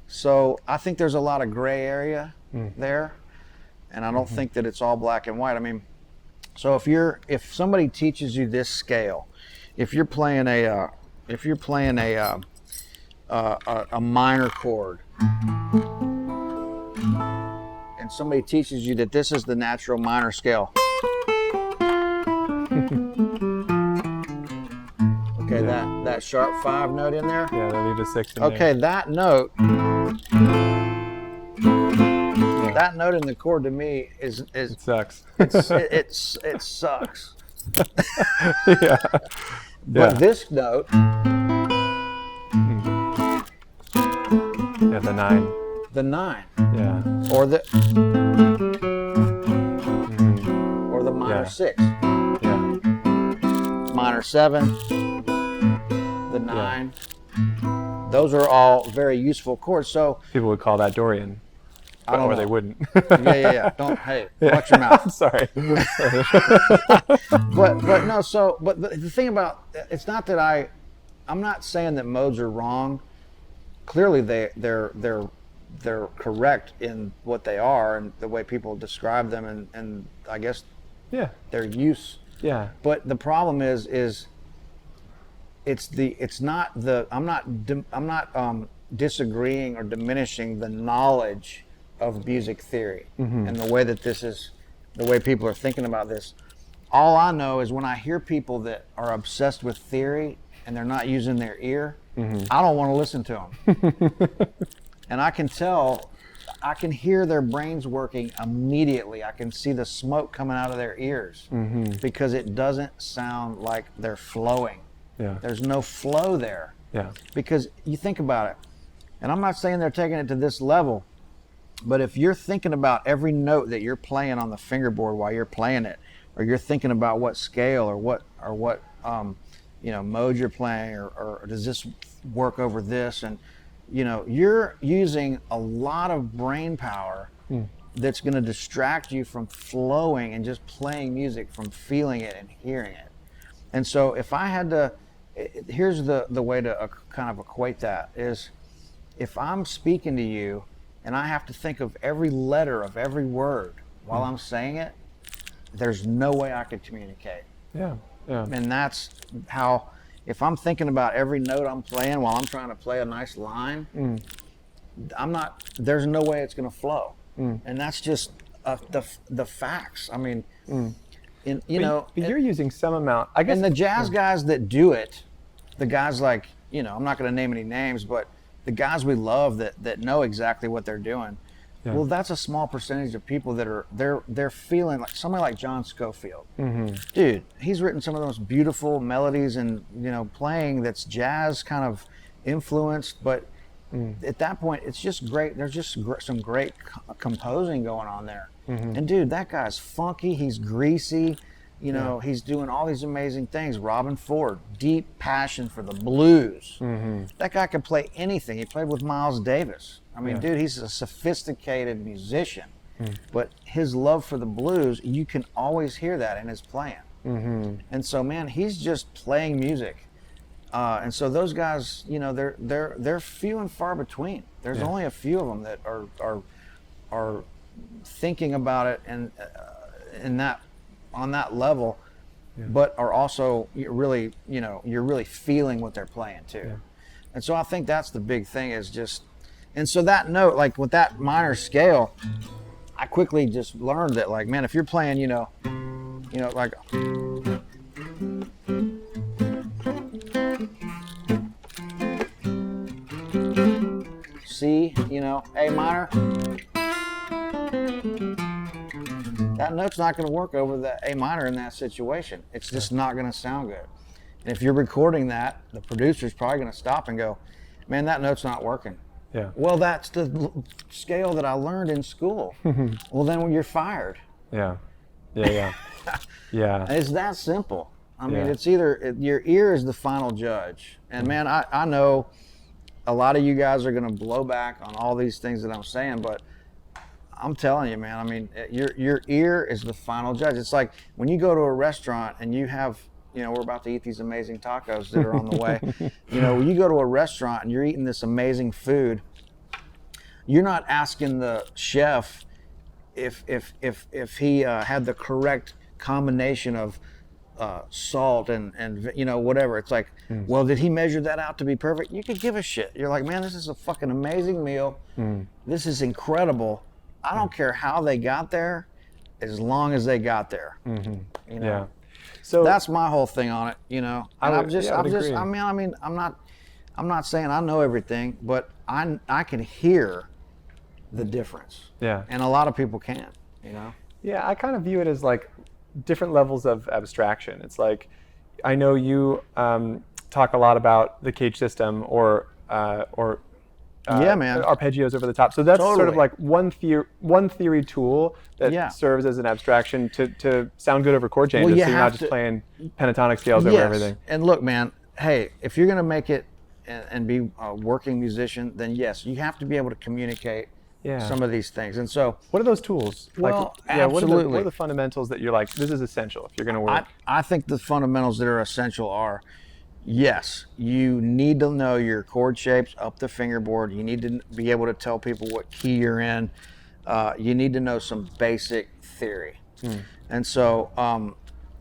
So I think there's a lot of gray area there, and I don't think that it's all black and white. I mean, so if somebody teaches you this scale, if you're playing a minor chord, and somebody teaches you that this is the natural minor scale. Okay, that sharp 5 note in there. Yeah, they leave a 6 in Okay, there. that note. That note in the chord to me is It sucks. it sucks. Yeah. But this note, Yeah, the 9. the 9, Yeah. or the minor Yeah. 6, Yeah. minor 7, the 9. Those are all very useful chords. So People would call that Dorian. I don't or know. they wouldn't. yeah. Don't watch your mouth. Sorry. But no. So but the thing about it's not that I'm not saying that modes are wrong. Clearly they're correct in what they are and the way people describe them and I guess Yeah. their use. Yeah. But the problem is I'm not disagreeing or diminishing the knowledge of music theory and the way that the way people are thinking about this. All I know is when I hear people that are obsessed with theory and they're not using their ear, I don't want to listen to them. And I can hear their brains working immediately. I can see the smoke coming out of their ears because it doesn't sound like they're flowing. Yeah. There's no flow there. Yeah. Because you think about it, and I'm not saying they're taking it to this level, but if you're thinking about every note that you're playing on the fingerboard while you're playing it, or you're thinking about what scale or what mode you're playing, or does this work over this, and you're using a lot of brain power that's going to distract you from flowing and just playing music, from feeling it and hearing it. And so if I had to, here's the way to kind of equate that is, if I'm speaking to you and I have to think of every letter of every word while I'm saying it, there's no way I could communicate. Yeah. Yeah. And that's how, if I'm thinking about every note I'm playing while I'm trying to play a nice line, there's no way it's going to flow. And that's just the facts. I mean, but you're using some amount, I guess. And the jazz guys that do it, the guys like, I'm not going to name any names, but the guys we love that know exactly what they're doing. Yeah. Well, that's a small percentage of people that are they're feeling like somebody like John Scofield. Dude, he's written some of the most beautiful melodies and playing that's jazz kind of influenced, but at that point it's just great. There's just some great composing going on there. And dude, that guy's funky. He's greasy. He's doing all these amazing things. Robin Ford, deep passion for the blues. That guy can play anything. He played with Miles Davis. I mean, dude, he's a sophisticated musician. But his love for the blues, you can always hear that in his playing. And so, man, he's just playing music. And so those guys, they're few and far between. There's only a few of them that are thinking about it and on that level, but are also really, you're really feeling what they're playing too. And so I think that's the big thing is just, and so that note, like with that minor scale, I quickly just learned that, like, man, if you're playing, like, C, A minor, that note's not going to work over the A minor in that situation. It's just not going to sound good. And if you're recording that, the producer's probably going to stop and go, man, that note's not working. Yeah. Well, that's the scale that I learned in school. Well, then you're fired. Yeah. Yeah. Yeah. It's that simple. I mean, Yeah. it's either your ear is the final judge. And man, I know a lot of you guys are going to blow back on all these things that I'm saying, but I'm telling you, man, I mean, your ear is the final judge. It's like when you go to a restaurant and you have, you know, we're about to eat these amazing tacos that are on the way. You know, when you go to a restaurant and you're eating this amazing food, you're not asking the chef if he had the correct combination of salt and you know, whatever. It's like, well, did he measure that out to be perfect? You could give a shit. You're like, man, this is a fucking amazing meal. This is incredible. I don't care how they got there, as long as they got there. You know? Yeah. So that's my whole thing on it, you know. And I agree. I'm not saying I know everything, but I can hear the difference. Yeah. And a lot of people can't, you know. Yeah, I kind of view it as like different levels of abstraction. It's like, I know you talk a lot about the cage system or yeah, man, arpeggios over the top. So that's sort of like one theory tool that serves as an abstraction to sound good over chord changes. So you're not just playing pentatonic scales over everything. And look, man, hey, if you're gonna make it and be a working musician, then yes, you have to be able to communicate some of these things. And so, what are those tools? Well, like, absolutely. What are the fundamentals that you're like, this is essential if you're gonna work? I think the fundamentals that are essential are, yes, you need to know your chord shapes up the fingerboard. You need to be able to tell people what key you're in. You need to know some basic theory. And so,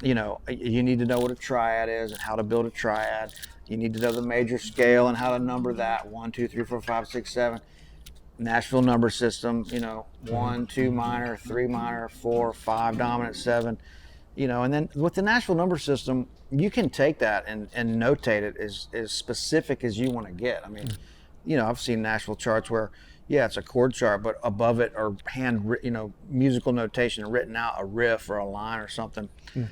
you know, you need to know what a triad is and how to build a triad. You need to know the major scale and how to number that. 1, 2, 3, 4, 5, 6, 7. Nashville number system, you know, 1, 2 minor, 3 minor, 4, 5 dominant, 7. You know, and then with the Nashville number system, you can take that and notate it as specific as you want to get. I mean, you know, I've seen Nashville charts where, yeah, it's a chord chart, but above it are musical notation written out, a riff or a line or something.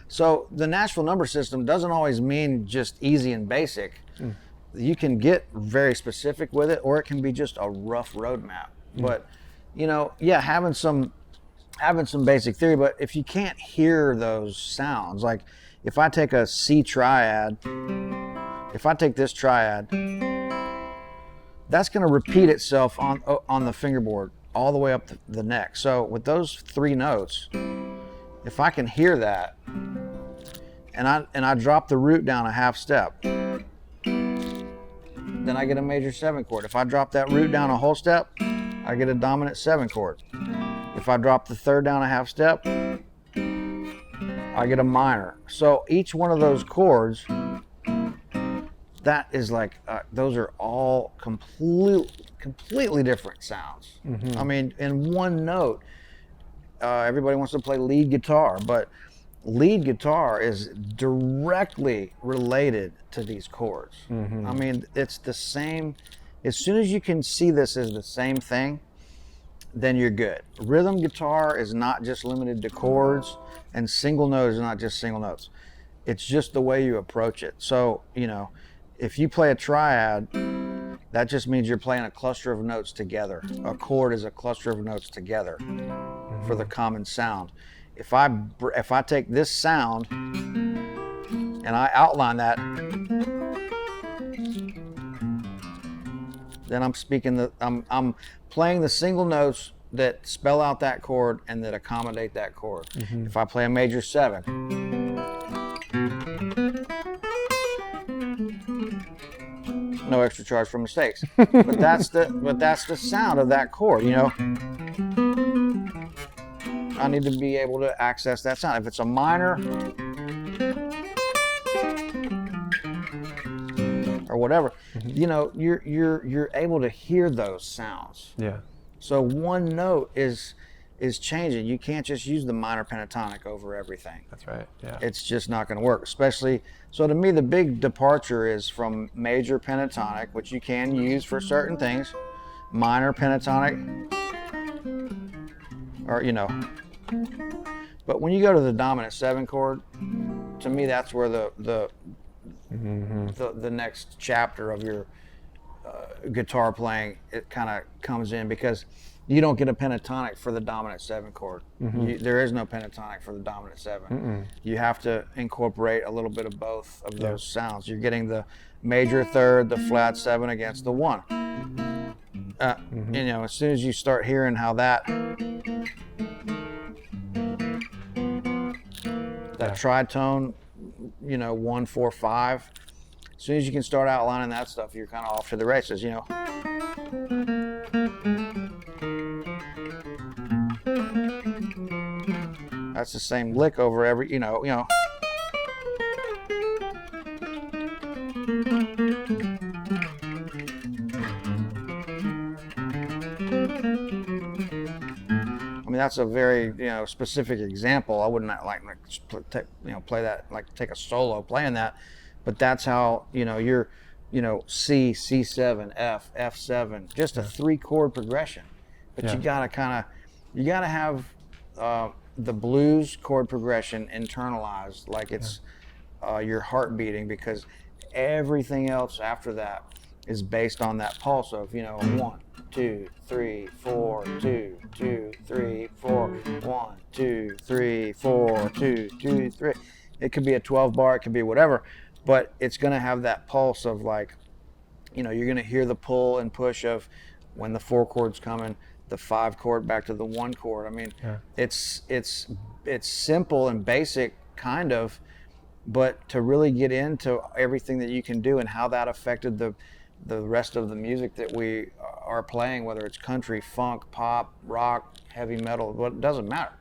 So the Nashville number system doesn't always mean just easy and basic. You can get very specific with it, or it can be just a rough roadmap. But, you know, yeah, having some basic theory, but if you can't hear those sounds, like if I take a C triad, if I take this triad, that's going to repeat itself on the fingerboard all the way up the neck. So with those 3 notes, if I can hear that, and I drop the root down a half step, then I get a major 7 chord. If I drop that root down a whole step, I get a dominant 7 chord. If I drop the 3rd down a half step, I get a minor. So each one of those chords, that is like, those are all completely different sounds. I mean, in one note, everybody wants to play lead guitar, but lead guitar is directly related to these chords. I mean, it's the same. As soon as you can see this as the same thing, then you're good. Rhythm guitar is not just limited to chords, and single note is not just single notes. It's just the way you approach it. So, you know, if you play a triad, that just means you're playing a cluster of notes together. A chord is a cluster of notes together for the common sound. If I take this sound and I outline that, then I'm playing the single notes that spell out that chord and that accommodate that chord. If I play a major 7, no extra charge for mistakes. But that's the sound of that chord, you know. I need to be able to access that sound. If it's a minor or whatever, you know, you're able to hear those sounds. Yeah. So one note is changing. You can't just use the minor pentatonic over everything. That's right. Yeah. It's just not going to work. Especially, so to me, the big departure is from major pentatonic, which you can use for certain things, minor pentatonic, or, you know. But when you go to the dominant 7 chord, to me that's where the next chapter of your guitar playing, it kind of comes in, because You don't get a pentatonic for the dominant 7 chord. There is no pentatonic for the dominant 7. You have to incorporate a little bit of both of those sounds. You're getting the major third, the flat 7 against the 1. You know, as soon as you start hearing how that tritone, you know, 1, 4, 5. As soon as you can start outlining that stuff, you're kind of off to the races, you know. That's the same lick over every, you know. I mean, that's a very, you know, specific example. I wouldn't play that, like take a solo playing that, but that's how, you know, you're, you know, C, C7, F, F7, just a 3 chord progression. But you gotta have the blues chord progression internalized, like it's your heart beating, because everything else after that is based on that pulse of, you know, 1, 2, 3, 4, 2, 2, 3, 4, 1, 2, 3, 4, 2, 2, 3. It could be a 12 bar, it could be whatever, but it's going to have that pulse of, like, you know, you're going to hear the pull and push of when the 4 chord's coming, the 5 chord back to the 1 chord. I mean, it's simple and basic, kind of, but to really get into everything that you can do and how that affected the rest of the music that we are playing, whether it's country, funk, pop, rock, heavy metal, it doesn't matter.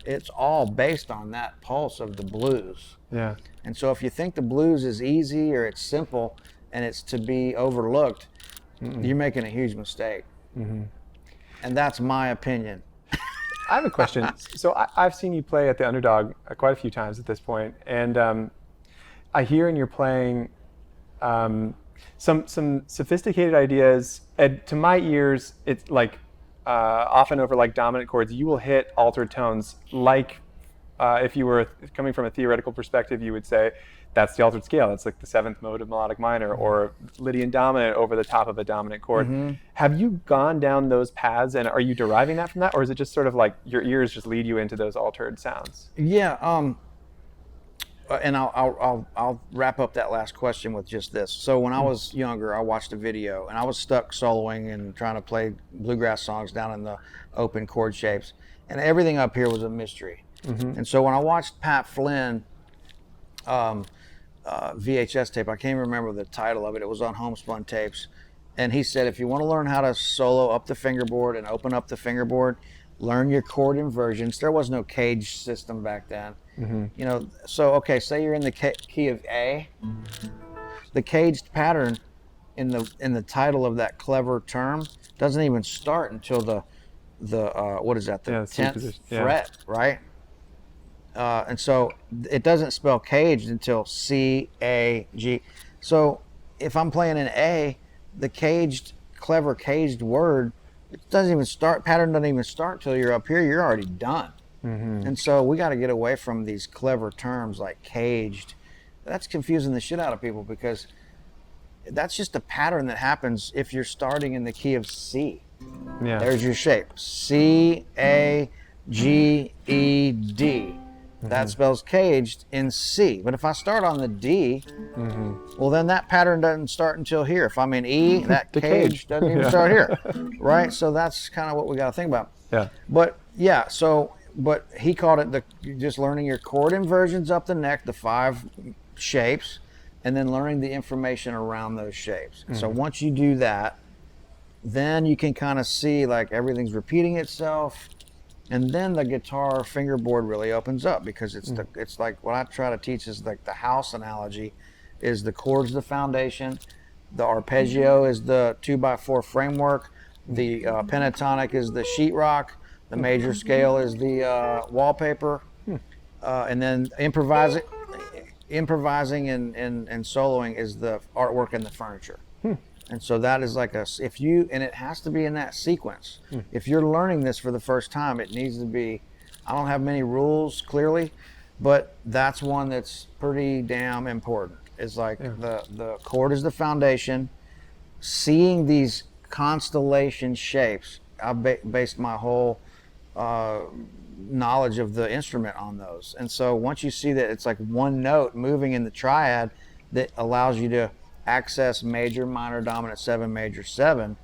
It's all based on that pulse of the blues. And so if you think the blues is easy or it's simple and it's to be overlooked, you're making a huge mistake. And that's my opinion. I have a question. So I've seen you play at the Underdog quite a few times at this point, and I hear in your playing some sophisticated ideas. And to my ears, it's like often over like dominant chords, you will hit altered tones like if you were coming from a theoretical perspective, you would say that's the altered scale. That's like the 7th mode of melodic minor, or Lydian dominant over the top of a dominant chord. Have you gone down those paths, and are you deriving that from that, or is it just sort of like your ears just lead you into those altered sounds? And I'll wrap up that last question with just this. So when I was younger, I watched a video, and I was stuck soloing and trying to play bluegrass songs down in the open chord shapes, and everything up here was a mystery. And so when I watched Pat Flynn VHS tape, I can't even remember the title of it, it was on Homespun tapes, and he said, if you want to learn how to solo up the fingerboard and open up the fingerboard, learn your chord inversions. There was no cage system back then. You know, so okay, say you're in the key of A, the caged pattern in the title of that clever term doesn't even start until the what is that, the 10th fret, right? And so it doesn't spell caged until C, A, G. So if I'm playing an A, the clever caged word, it doesn't even start, pattern doesn't even start till you're up here, you're already done. And so we got to get away from these clever terms like caged. That's confusing the shit out of people, because that's just a pattern that happens if you're starting in the key of C. There's your shape, C, A, G, E, D. That spells caged in C. But if I start on the D, well, then that pattern doesn't start until here. If I'm in E, that cage doesn't even start here, right? So that's kind of what we got to think about. But he called it just learning your chord inversions up the neck, the 5 shapes, and then learning the information around those shapes. So once you do that, then you can kind of see like everything's repeating itself. And then the guitar fingerboard really opens up, because it's like what I try to teach is like the house analogy is the chord's the foundation, the arpeggio is the 2x4 framework, the pentatonic is the sheetrock, the major scale is the wallpaper, and then improvising and soloing is the artwork and the furniture. And so that is like and it has to be in that sequence. If you're learning this for the first time, it needs to be, I don't have many rules clearly, but that's one that's pretty damn important. It's like the chord is the foundation, seeing these constellation shapes based my whole knowledge of the instrument on those. And so once you see that it's like one note moving in the triad that allows you to access major, minor, dominant 7, major 7,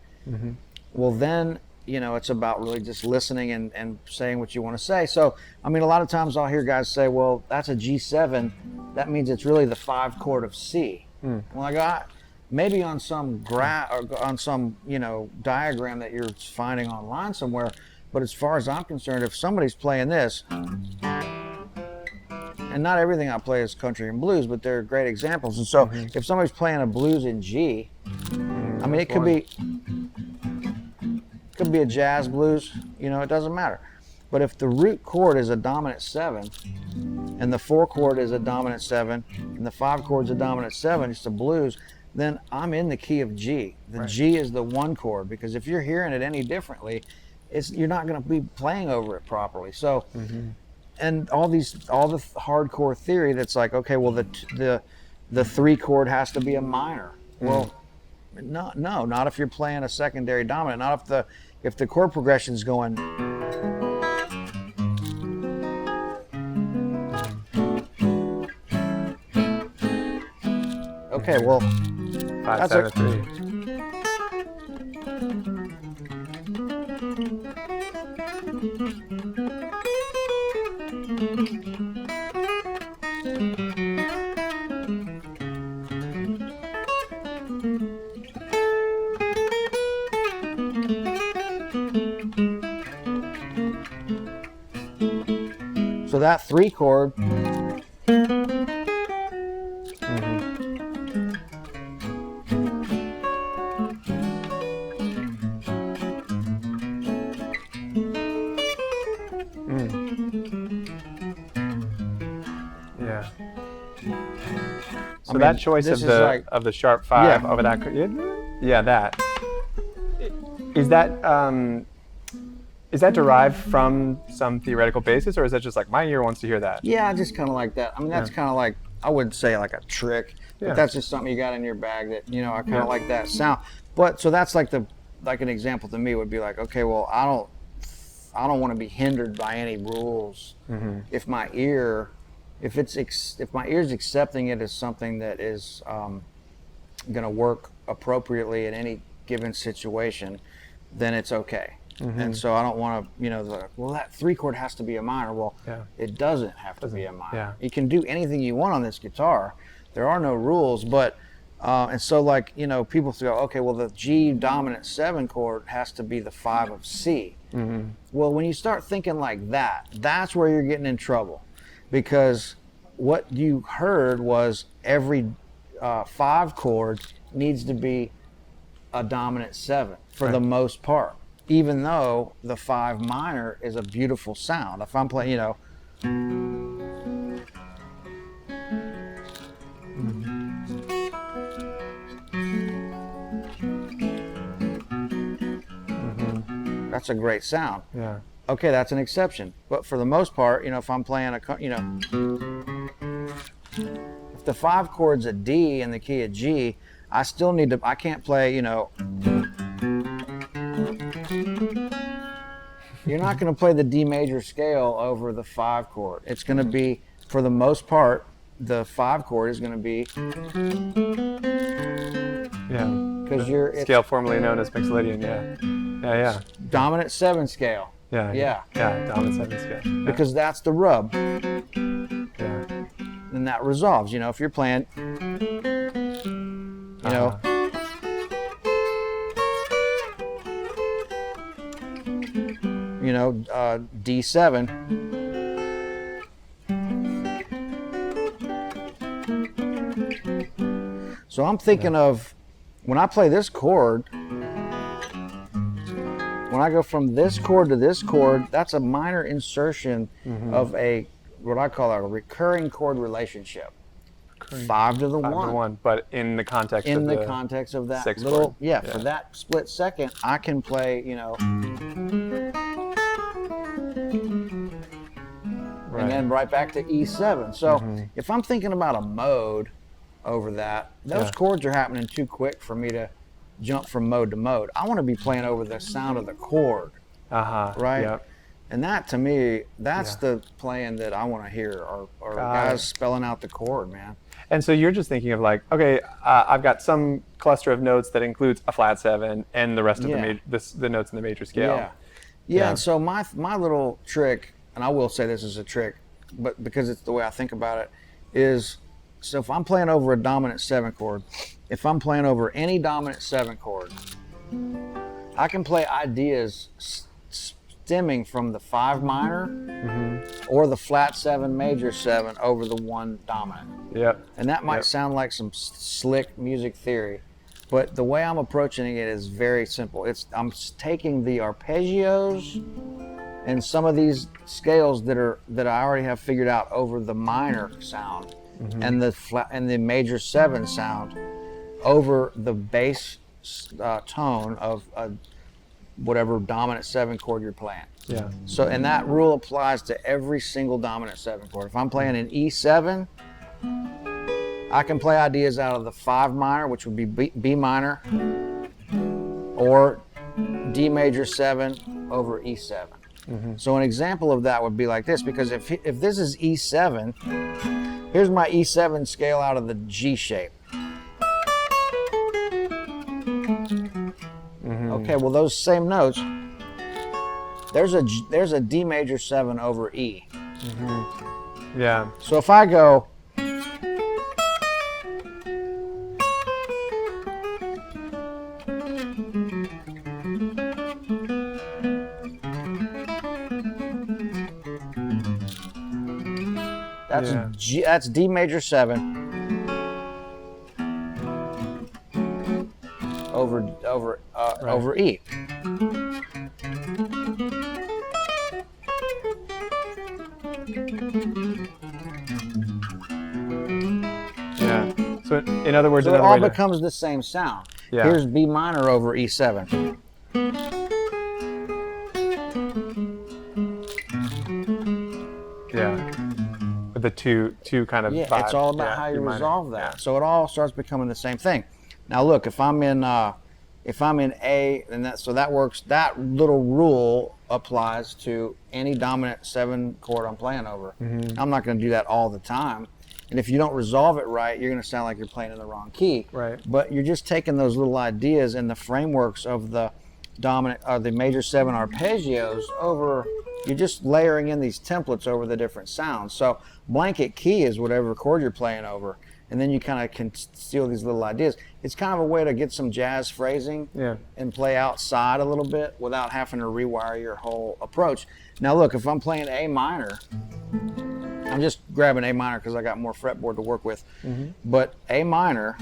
well then, you know, it's about really just listening and saying what you want to say. So, I mean, a lot of times I'll hear guys say, well, that's a G7. That means it's really the 5 chord of C. Well, maybe on some you know, diagram that you're finding online somewhere, but as far as I'm concerned, if somebody's playing this, and not everything I play is country and blues, but they're great examples. And so if somebody's playing a blues in G, I mean, it could be a jazz blues, you know, it doesn't matter. But if the root chord is a dominant 7, and the 4 chord is a dominant 7, and the 5 chord is a dominant 7, it's a blues, then I'm in the key of G. The G is the 1 chord, because if you're hearing it any differently, you're not going to be playing over it properly. So, and all the hardcore theory that's like, okay, well the 3 chord has to be a minor. Well, no, not if you're playing a secondary dominant. Not if the chord progression's going. Okay, well, 5, 7, 3. So that 3 chord. Yeah. So that choice of the sharp 5 over that, that is that derived from some theoretical basis, or is that just like my ear wants to hear that? Yeah, just kind of like that. I mean, that's kind of like, I wouldn't say like a trick, but that's just something you got in your bag that, you know, I kind of like that sound. But so that's like an example to me would be like, okay, well, I don't want to be hindered by any rules. If my ear is accepting it as something that is going to work appropriately in any given situation, then it's okay. And so I don't want to, you know, well, that 3 chord has to be a minor. Well, it doesn't have to be a minor. You can do anything you want on this guitar. There are no rules, but and so, like, you know, people go, okay, well, the G dominant 7 chord has to be the 5 of C. Well, when you start thinking like that, that's where you're getting in trouble, because what you heard was every 5 chord needs to be a dominant 7 for the most part, even though the 5 minor is a beautiful sound. If I'm playing, you know, that's a great sound. Yeah. Okay, that's an exception. But for the most part, you know, if I'm playing if the 5 chord's a D in the key of G, I still need to, I can't play, you know, you're not going to play the D major scale over the 5 chord. It's going to be, for the most part, the 5 chord is going to be, because you're scale formerly known as Mixolydian. dominant 7 scale. Dominant 7 scale. Because that's the rub. Yeah. And that resolves. You know, if you're playing, you know, D7. So I'm thinking of, when I play this chord, when I go from this chord to this chord, that's a minor insertion of what I call a recurring chord relationship. 5 to the 1. But in the context of that 6 little, for that split second, I can play, you know, and then right back to E7. So if I'm thinking about a mode over that, those chords are happening too quick for me to jump from mode to mode. I want to be playing over the sound of the chord, right? Yep. And that, to me, that's the playing that I want to hear, or guys spelling out the chord, man. And so you're just thinking of like, okay, I've got some cluster of notes that includes a flat 7 and the rest of the notes in the major scale. Yeah. And so my little trick, and I will say this is a trick, but because it's the way I think about it, is so if I'm playing over a dominant 7 chord, if I'm playing over any dominant 7 chord, I can play ideas stemming from the 5 minor or the flat 7 major 7 over the 1 dominant. Yep. And that might sound like some slick music theory, but the way I'm approaching it is very simple. I'm taking the arpeggios and some of these scales that I already have figured out over the minor sound and the major 7 sound over the bass tone of whatever dominant 7 chord you're playing. Yeah. So, and that rule applies to every single dominant 7 chord. If I'm playing an E7, I can play ideas out of the 5 minor, which would be B minor, or D major 7 over E7. So an example of that would be like this, because if this is E7, here's my E7 scale out of the G shape. Okay, well those same notes, there's a D major 7 over E. Yeah. So if I go, that's D major 7 over E. Yeah. So in other words, so it all becomes the same sound. Yeah. Here's B minor over E7. Yeah. With the two kind of vibes. It's all about how you resolve that. So it all starts becoming the same thing. Now look, if I'm in A, and that works. That little rule applies to any dominant 7 chord I'm playing over. I'm not going to do that all the time. And if you don't resolve it right, you're going to sound like you're playing in the wrong key. Right. But you're just taking those little ideas and the frameworks of the dominant or the major 7 arpeggios over. You're just layering in these templates over the different sounds. So blanket key is whatever chord you're playing over. And then you kind of can steal these little ideas. It's kind of a way to get some jazz phrasing and play outside a little bit without having to rewire your whole approach. Now look, if I'm playing A minor, I'm just grabbing A minor because I got more fretboard to work with. But A minor,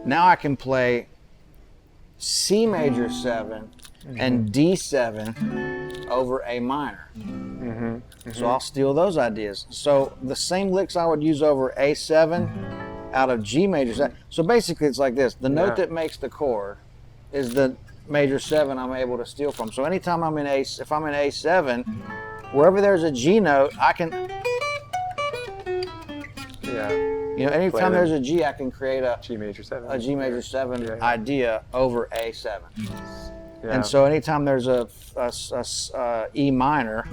now I can play C major 7 and D7 over A minor. So I'll steal those ideas. So the same licks I would use over A7 out of G major 7. So basically it's like this. The note that makes the chord is the major 7 I'm able to steal from. So anytime I'm in if I'm in A7, wherever there's a G note, I can, anytime there's a G, I can create a G major 7. A G major 7 idea over A7. And so anytime there's a E minor,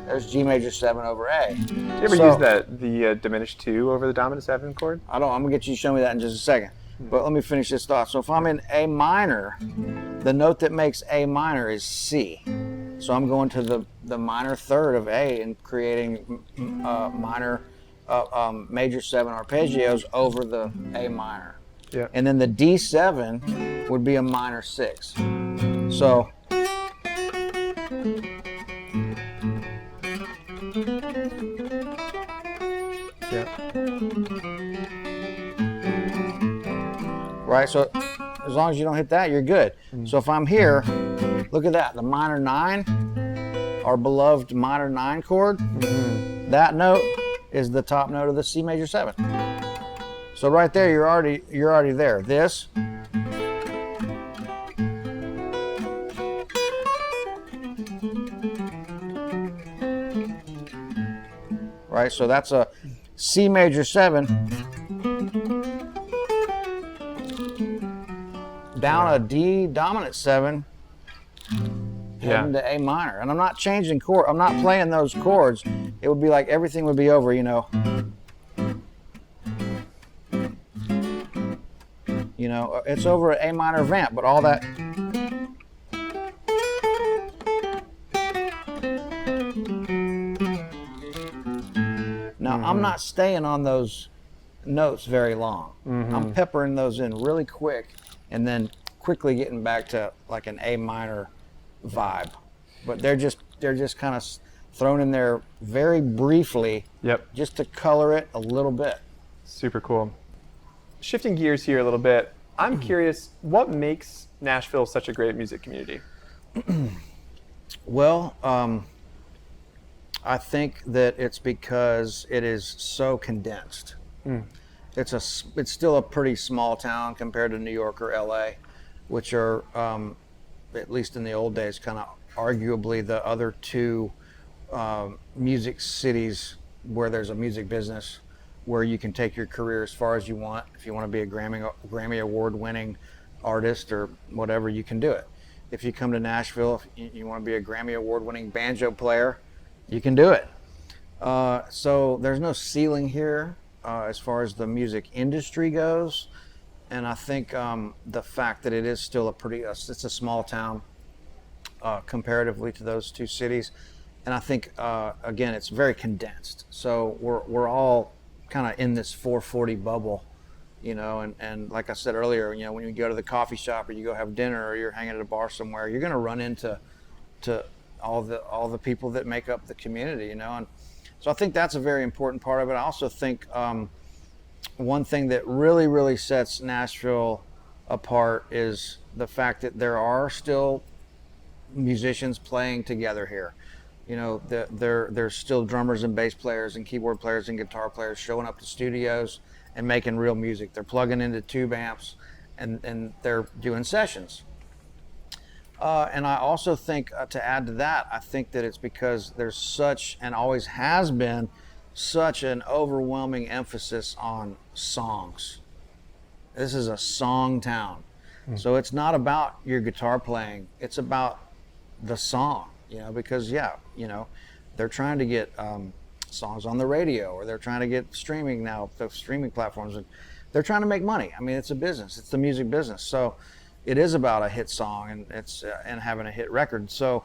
there's G major 7 over A. Do you ever use the diminished 2 over the dominant 7 chord? I'm gonna get you to show me that in just a second. But let me finish this thought. So if I'm in A minor, the note that makes A minor is C. So I'm going to the minor third of A and creating minor major 7 arpeggios over the A minor. And then the D7 would be a minor 6. So right, so as long as you don't hit that, you're good. So if I'm here, look at that, the minor 9, our beloved minor 9 chord, that note is the top note of the C major 7. So right there, you're already there. This, right? So that's a C major 7 down a D dominant 7 heading to A minor. And I'm not changing chord. I'm not playing those chords. It would be like everything would be over, you know. You know, it's over at A minor vamp, but all that. Now, I'm not staying on those notes very long. I'm peppering those in really quick and then quickly getting back to like an A minor vibe. But they're just kind of thrown in there very briefly, just to color it a little bit. Super cool. Shifting gears here a little bit, I'm curious, what makes Nashville such a great music community? Well, I think that it's because it is so condensed. It's still a pretty small town compared to New York or LA, which are, at least in the old days, kind of arguably the other two music cities where there's a music business, where you can take your career as far as you want. If you want to be a Grammy award-winning artist or whatever, you can do it. If you come to Nashville, if you want to be a Grammy award-winning banjo player, you can do it. So there's no ceiling here as far as the music industry goes. And I think the fact that it is still it's a small town comparatively to those two cities. And I think, again, it's very condensed. So we're all kind of in this 440 bubble, you know, and like I said earlier, you know, when you go to the coffee shop or you go have dinner or you're hanging at a bar somewhere, you're going to run into all the people that make up the community, you know. And so I think that's a very important part of it. I also think one thing that really, really sets Nashville apart is the fact that there are still musicians playing together here. You know, there's still drummers and bass players and keyboard players and guitar players showing up to studios and making real music. They're plugging into tube amps and they're doing sessions. And I also think, to add to that, I think that it's because there's such, and always has been, such an overwhelming emphasis on songs. This is a song town. So it's not about your guitar playing, it's about the song, you know, because you know, they're trying to get songs on the radio, or they're trying to get streaming now, the streaming platforms, and they're trying to make money. I mean, it's a business, it's the music business. So it is about a hit song and it's and having a hit record. So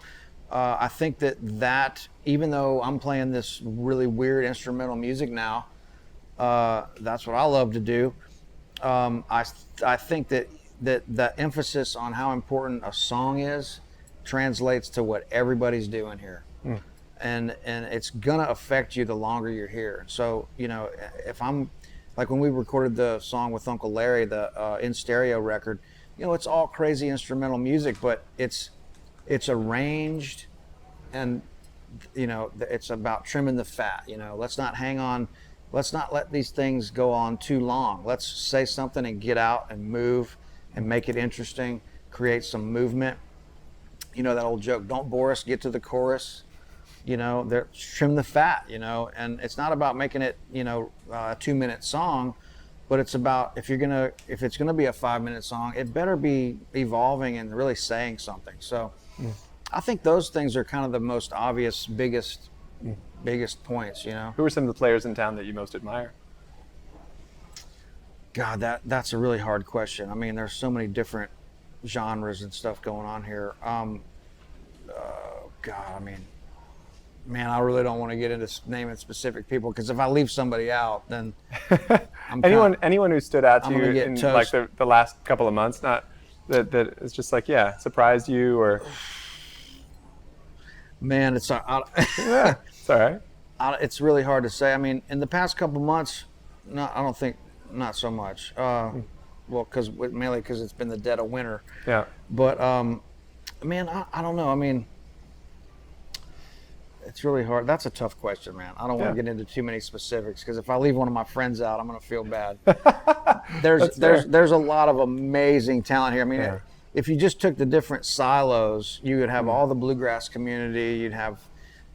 I think that even though I'm playing this really weird instrumental music now, that's what I love to do. I think that the emphasis on how important a song is translates to what everybody's doing here. And it's gonna affect you the longer you're here. So, you know, if I'm, like when we recorded the song with Uncle Larry, the In Stereo record, you know, it's all crazy instrumental music, but it's arranged, and, you know, it's about trimming the fat. You know, let's not let these things go on too long. Let's say something and get out and move and make it interesting, create some movement. You know, that old joke, don't bore us, get to the chorus. You know, trim the fat, you know, and it's not about making it, you know, a 2-minute song, but it's about, if it's gonna be a 5-minute song, it better be evolving and really saying something. So I think those things are kind of the most obvious, biggest points, you know. Who are some of the players in town that you most admire? God, that's a really hard question. I mean, there's so many different genres and stuff going on here. God, I mean, man, I really don't want to get into naming specific people, because if I leave somebody out, then anyone who stood out to I'm you gonna get in toast. like the last couple of months, not that it's just like, yeah, surprised you, or man, it's yeah, it's all right. It's really hard to say. I mean, in the past couple months, I don't think, not so much. Well, mainly because it's been the dead of winter. Yeah. But man, I don't know. I mean, it's really hard. That's a tough question, man. I don't want to get into too many specifics, because if I leave one of my friends out, I'm going to feel bad. There's a lot of amazing talent here. I mean, if you just took the different silos, you would have all the bluegrass community. You'd have,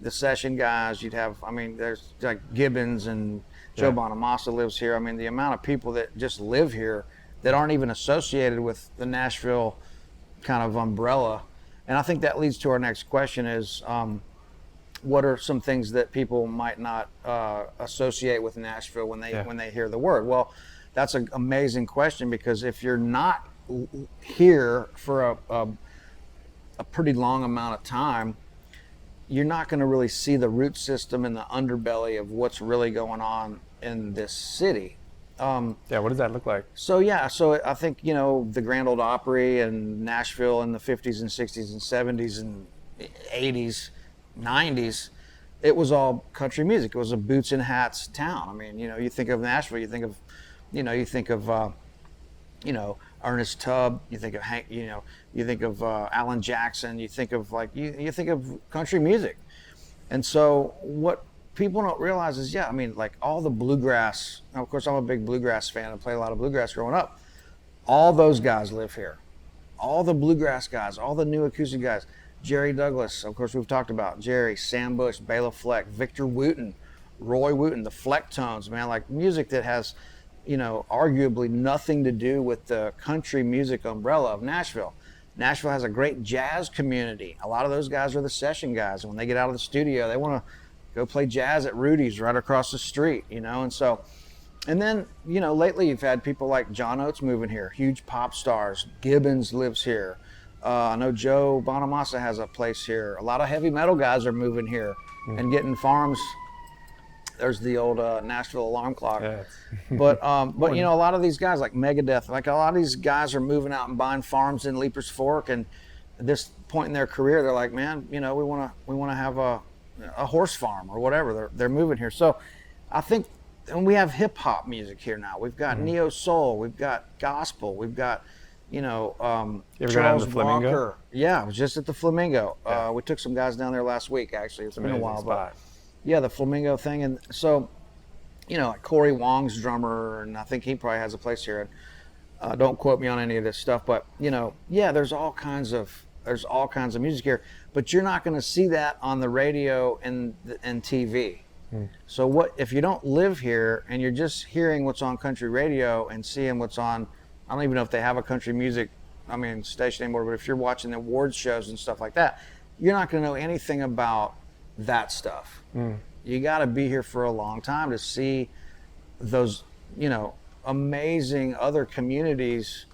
the session guys. You'd have, I mean, there's like Gibbons and Joe Bonamassa lives here. I mean, the amount of people that just live here that aren't even associated with the Nashville kind of umbrella. And I think that leads to our next question is, what are some things that people might not associate with Nashville when they hear the word? Well, that's an amazing question, because if you're not here for a pretty long amount of time, you're not going to really see the root system and the underbelly of what's really going on in this city. What does that look like? So I think, the Grand Ole Opry and Nashville in the 50s and 60s and 70s and 80s, 90s, it was all country music. It was a boots and hats town. I mean, you think of Nashville, you think of Ernest Tubb, you think of Hank, you think of Alan Jackson, you think of you think of country music. And so what people don't realize is, like all the bluegrass, of course I'm a big bluegrass fan, I played a lot of bluegrass growing up. All those guys live here. All the bluegrass guys, all the new acoustic guys. Jerry Douglas, of course we've talked about Jerry, Sam Bush, Bela Fleck, Victor Wooten, Roy Wooten, the Flecktones, man, like music that has, arguably nothing to do with the country music umbrella of Nashville. Nashville has a great jazz community. A lot of those guys are the session guys. And when they get out of the studio, they want to go play jazz at Rudy's right across the street, and so, and then, lately you've had people like John Oates moving here, huge pop stars. Gibbons lives here. I know Joe Bonamassa has a place here. A lot of heavy metal guys are moving here and getting farms. There's the old Nashville alarm clock. Yeah. But a lot of these guys like Megadeth, like a lot of these guys are moving out and buying farms in Leaper's Fork, and at this point in their career, they're like, man, we want to have a horse farm or whatever. They're moving here. So I think, and we have hip hop music here now. We've got neo soul, we've got gospel, we've got Charles Walker. Yeah, I was just at the Flamingo. Yeah. We took some guys down there last week. Actually, it's been a while, but yeah, the Flamingo thing, and so like Corey Wong's drummer, and I think he probably has a place here. And don't quote me on any of this stuff, but there's all kinds of music here, but you're not going to see that on the radio and TV. So what if you don't live here and you're just hearing what's on country radio and seeing what's on, I don't even know if they have a country music station anymore, but if you're watching the awards shows and stuff like that, you're not going to know anything about that stuff. You got to be here for a long time to see those amazing other communities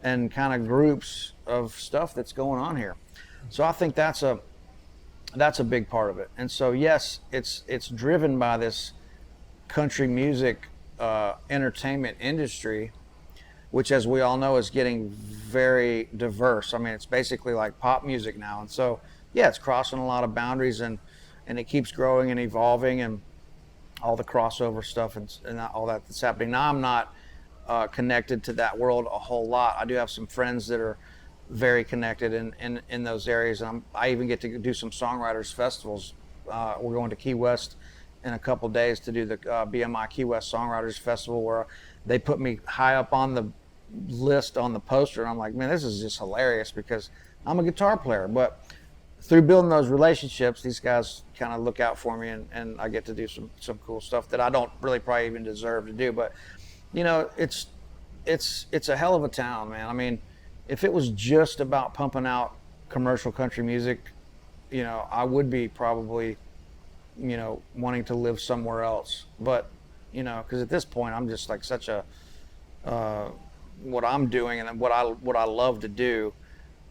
and kind of groups of stuff that's going on here. So I think that's a big part of it. And so yes, it's driven by this country music entertainment industry, which, as we all know, is getting very diverse. I mean, it's basically like pop music now. And so, it's crossing a lot of boundaries, and it keeps growing and evolving, and all the crossover stuff and all that's happening. Now I'm not connected to that world a whole lot. I do have some friends that are very connected in those areas. And I even get to do some songwriters festivals. We're going to Key West in a couple days to do the BMI Key West Songwriters Festival, where they put me high up on the list on the poster, and I'm like, man, this is just hilarious because I'm a guitar player. But through building those relationships, these guys kind of look out for me, and I get to do some cool stuff that I don't really probably even deserve to do. But it's a hell of a town, man. I mean, if it was just about pumping out commercial country music, I would be probably wanting to live somewhere else. But because at this point I'm just like such a what I'm doing and what I love to do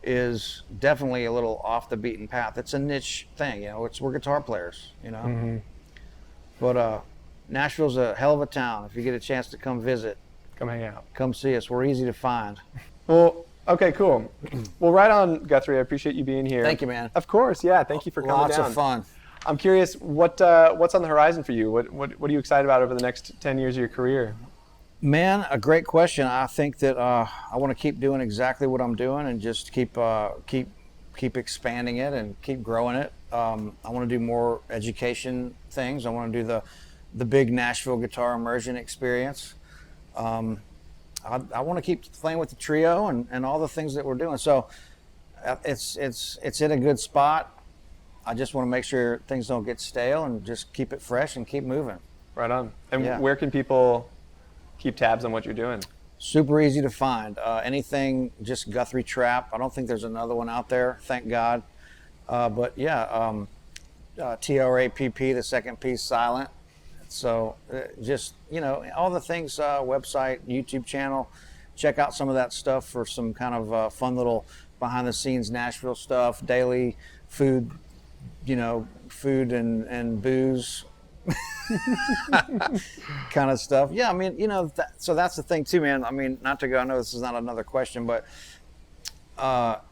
is definitely a little off the beaten path. It's a niche thing, we're guitar players, But Nashville's a hell of a town. If you get a chance to come visit, come hang out, come see us. We're easy to find. Well, okay, cool. Well, right on, Guthrie. I appreciate you being here. Thank you, man. Of course, yeah. Thank you for coming down. Lots of fun. I'm curious, what's on the horizon for you? What are you excited about over the next 10 years of your career? Man, a great question. I think that I want to keep doing exactly what I'm doing and just keep expanding it and keep growing it. I want to do more education things. I want to do the big Nashville guitar immersion experience. I want to keep playing with the trio and all the things that we're doing. So it's in a good spot. I just want to make sure things don't get stale and just keep it fresh and keep moving. Right on. And Yeah. where can people keep tabs on what you're doing? Super easy to find. Anything, just Guthrie Trapp. I don't think there's another one out there, thank God. But yeah, TRAPP, the second piece silent. So just, all the things, website, YouTube channel, check out some of that stuff for some kind of fun little behind the scenes Nashville stuff, daily food, food and booze kind of stuff. Yeah, I mean, so that's the thing too, man. I mean, not to go, I know this is not another question, but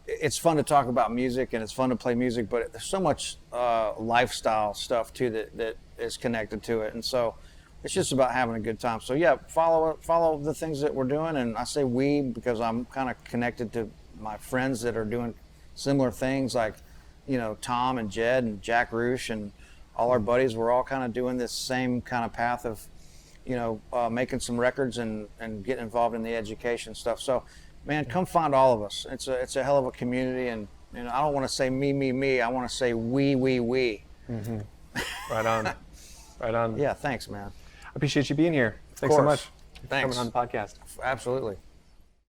it's fun to talk about music and it's fun to play music, but there's so much lifestyle stuff too that is connected to it. And so it's just about having a good time. So yeah, follow the things that we're doing. And I say we because I'm kind of connected to my friends that are doing similar things, like, Tom and Jed and Jack Roosh and all our buddies. We're all kind of doing this same kind of path of, making some records and getting involved in the education stuff. So, man, come find all of us. It's a hell of a community, and I don't want to say me. I want to say we. Mm-hmm. Right on. Right on. Yeah, thanks, man. I appreciate you being here. Thanks so much. Thanks. For coming on the podcast. Absolutely.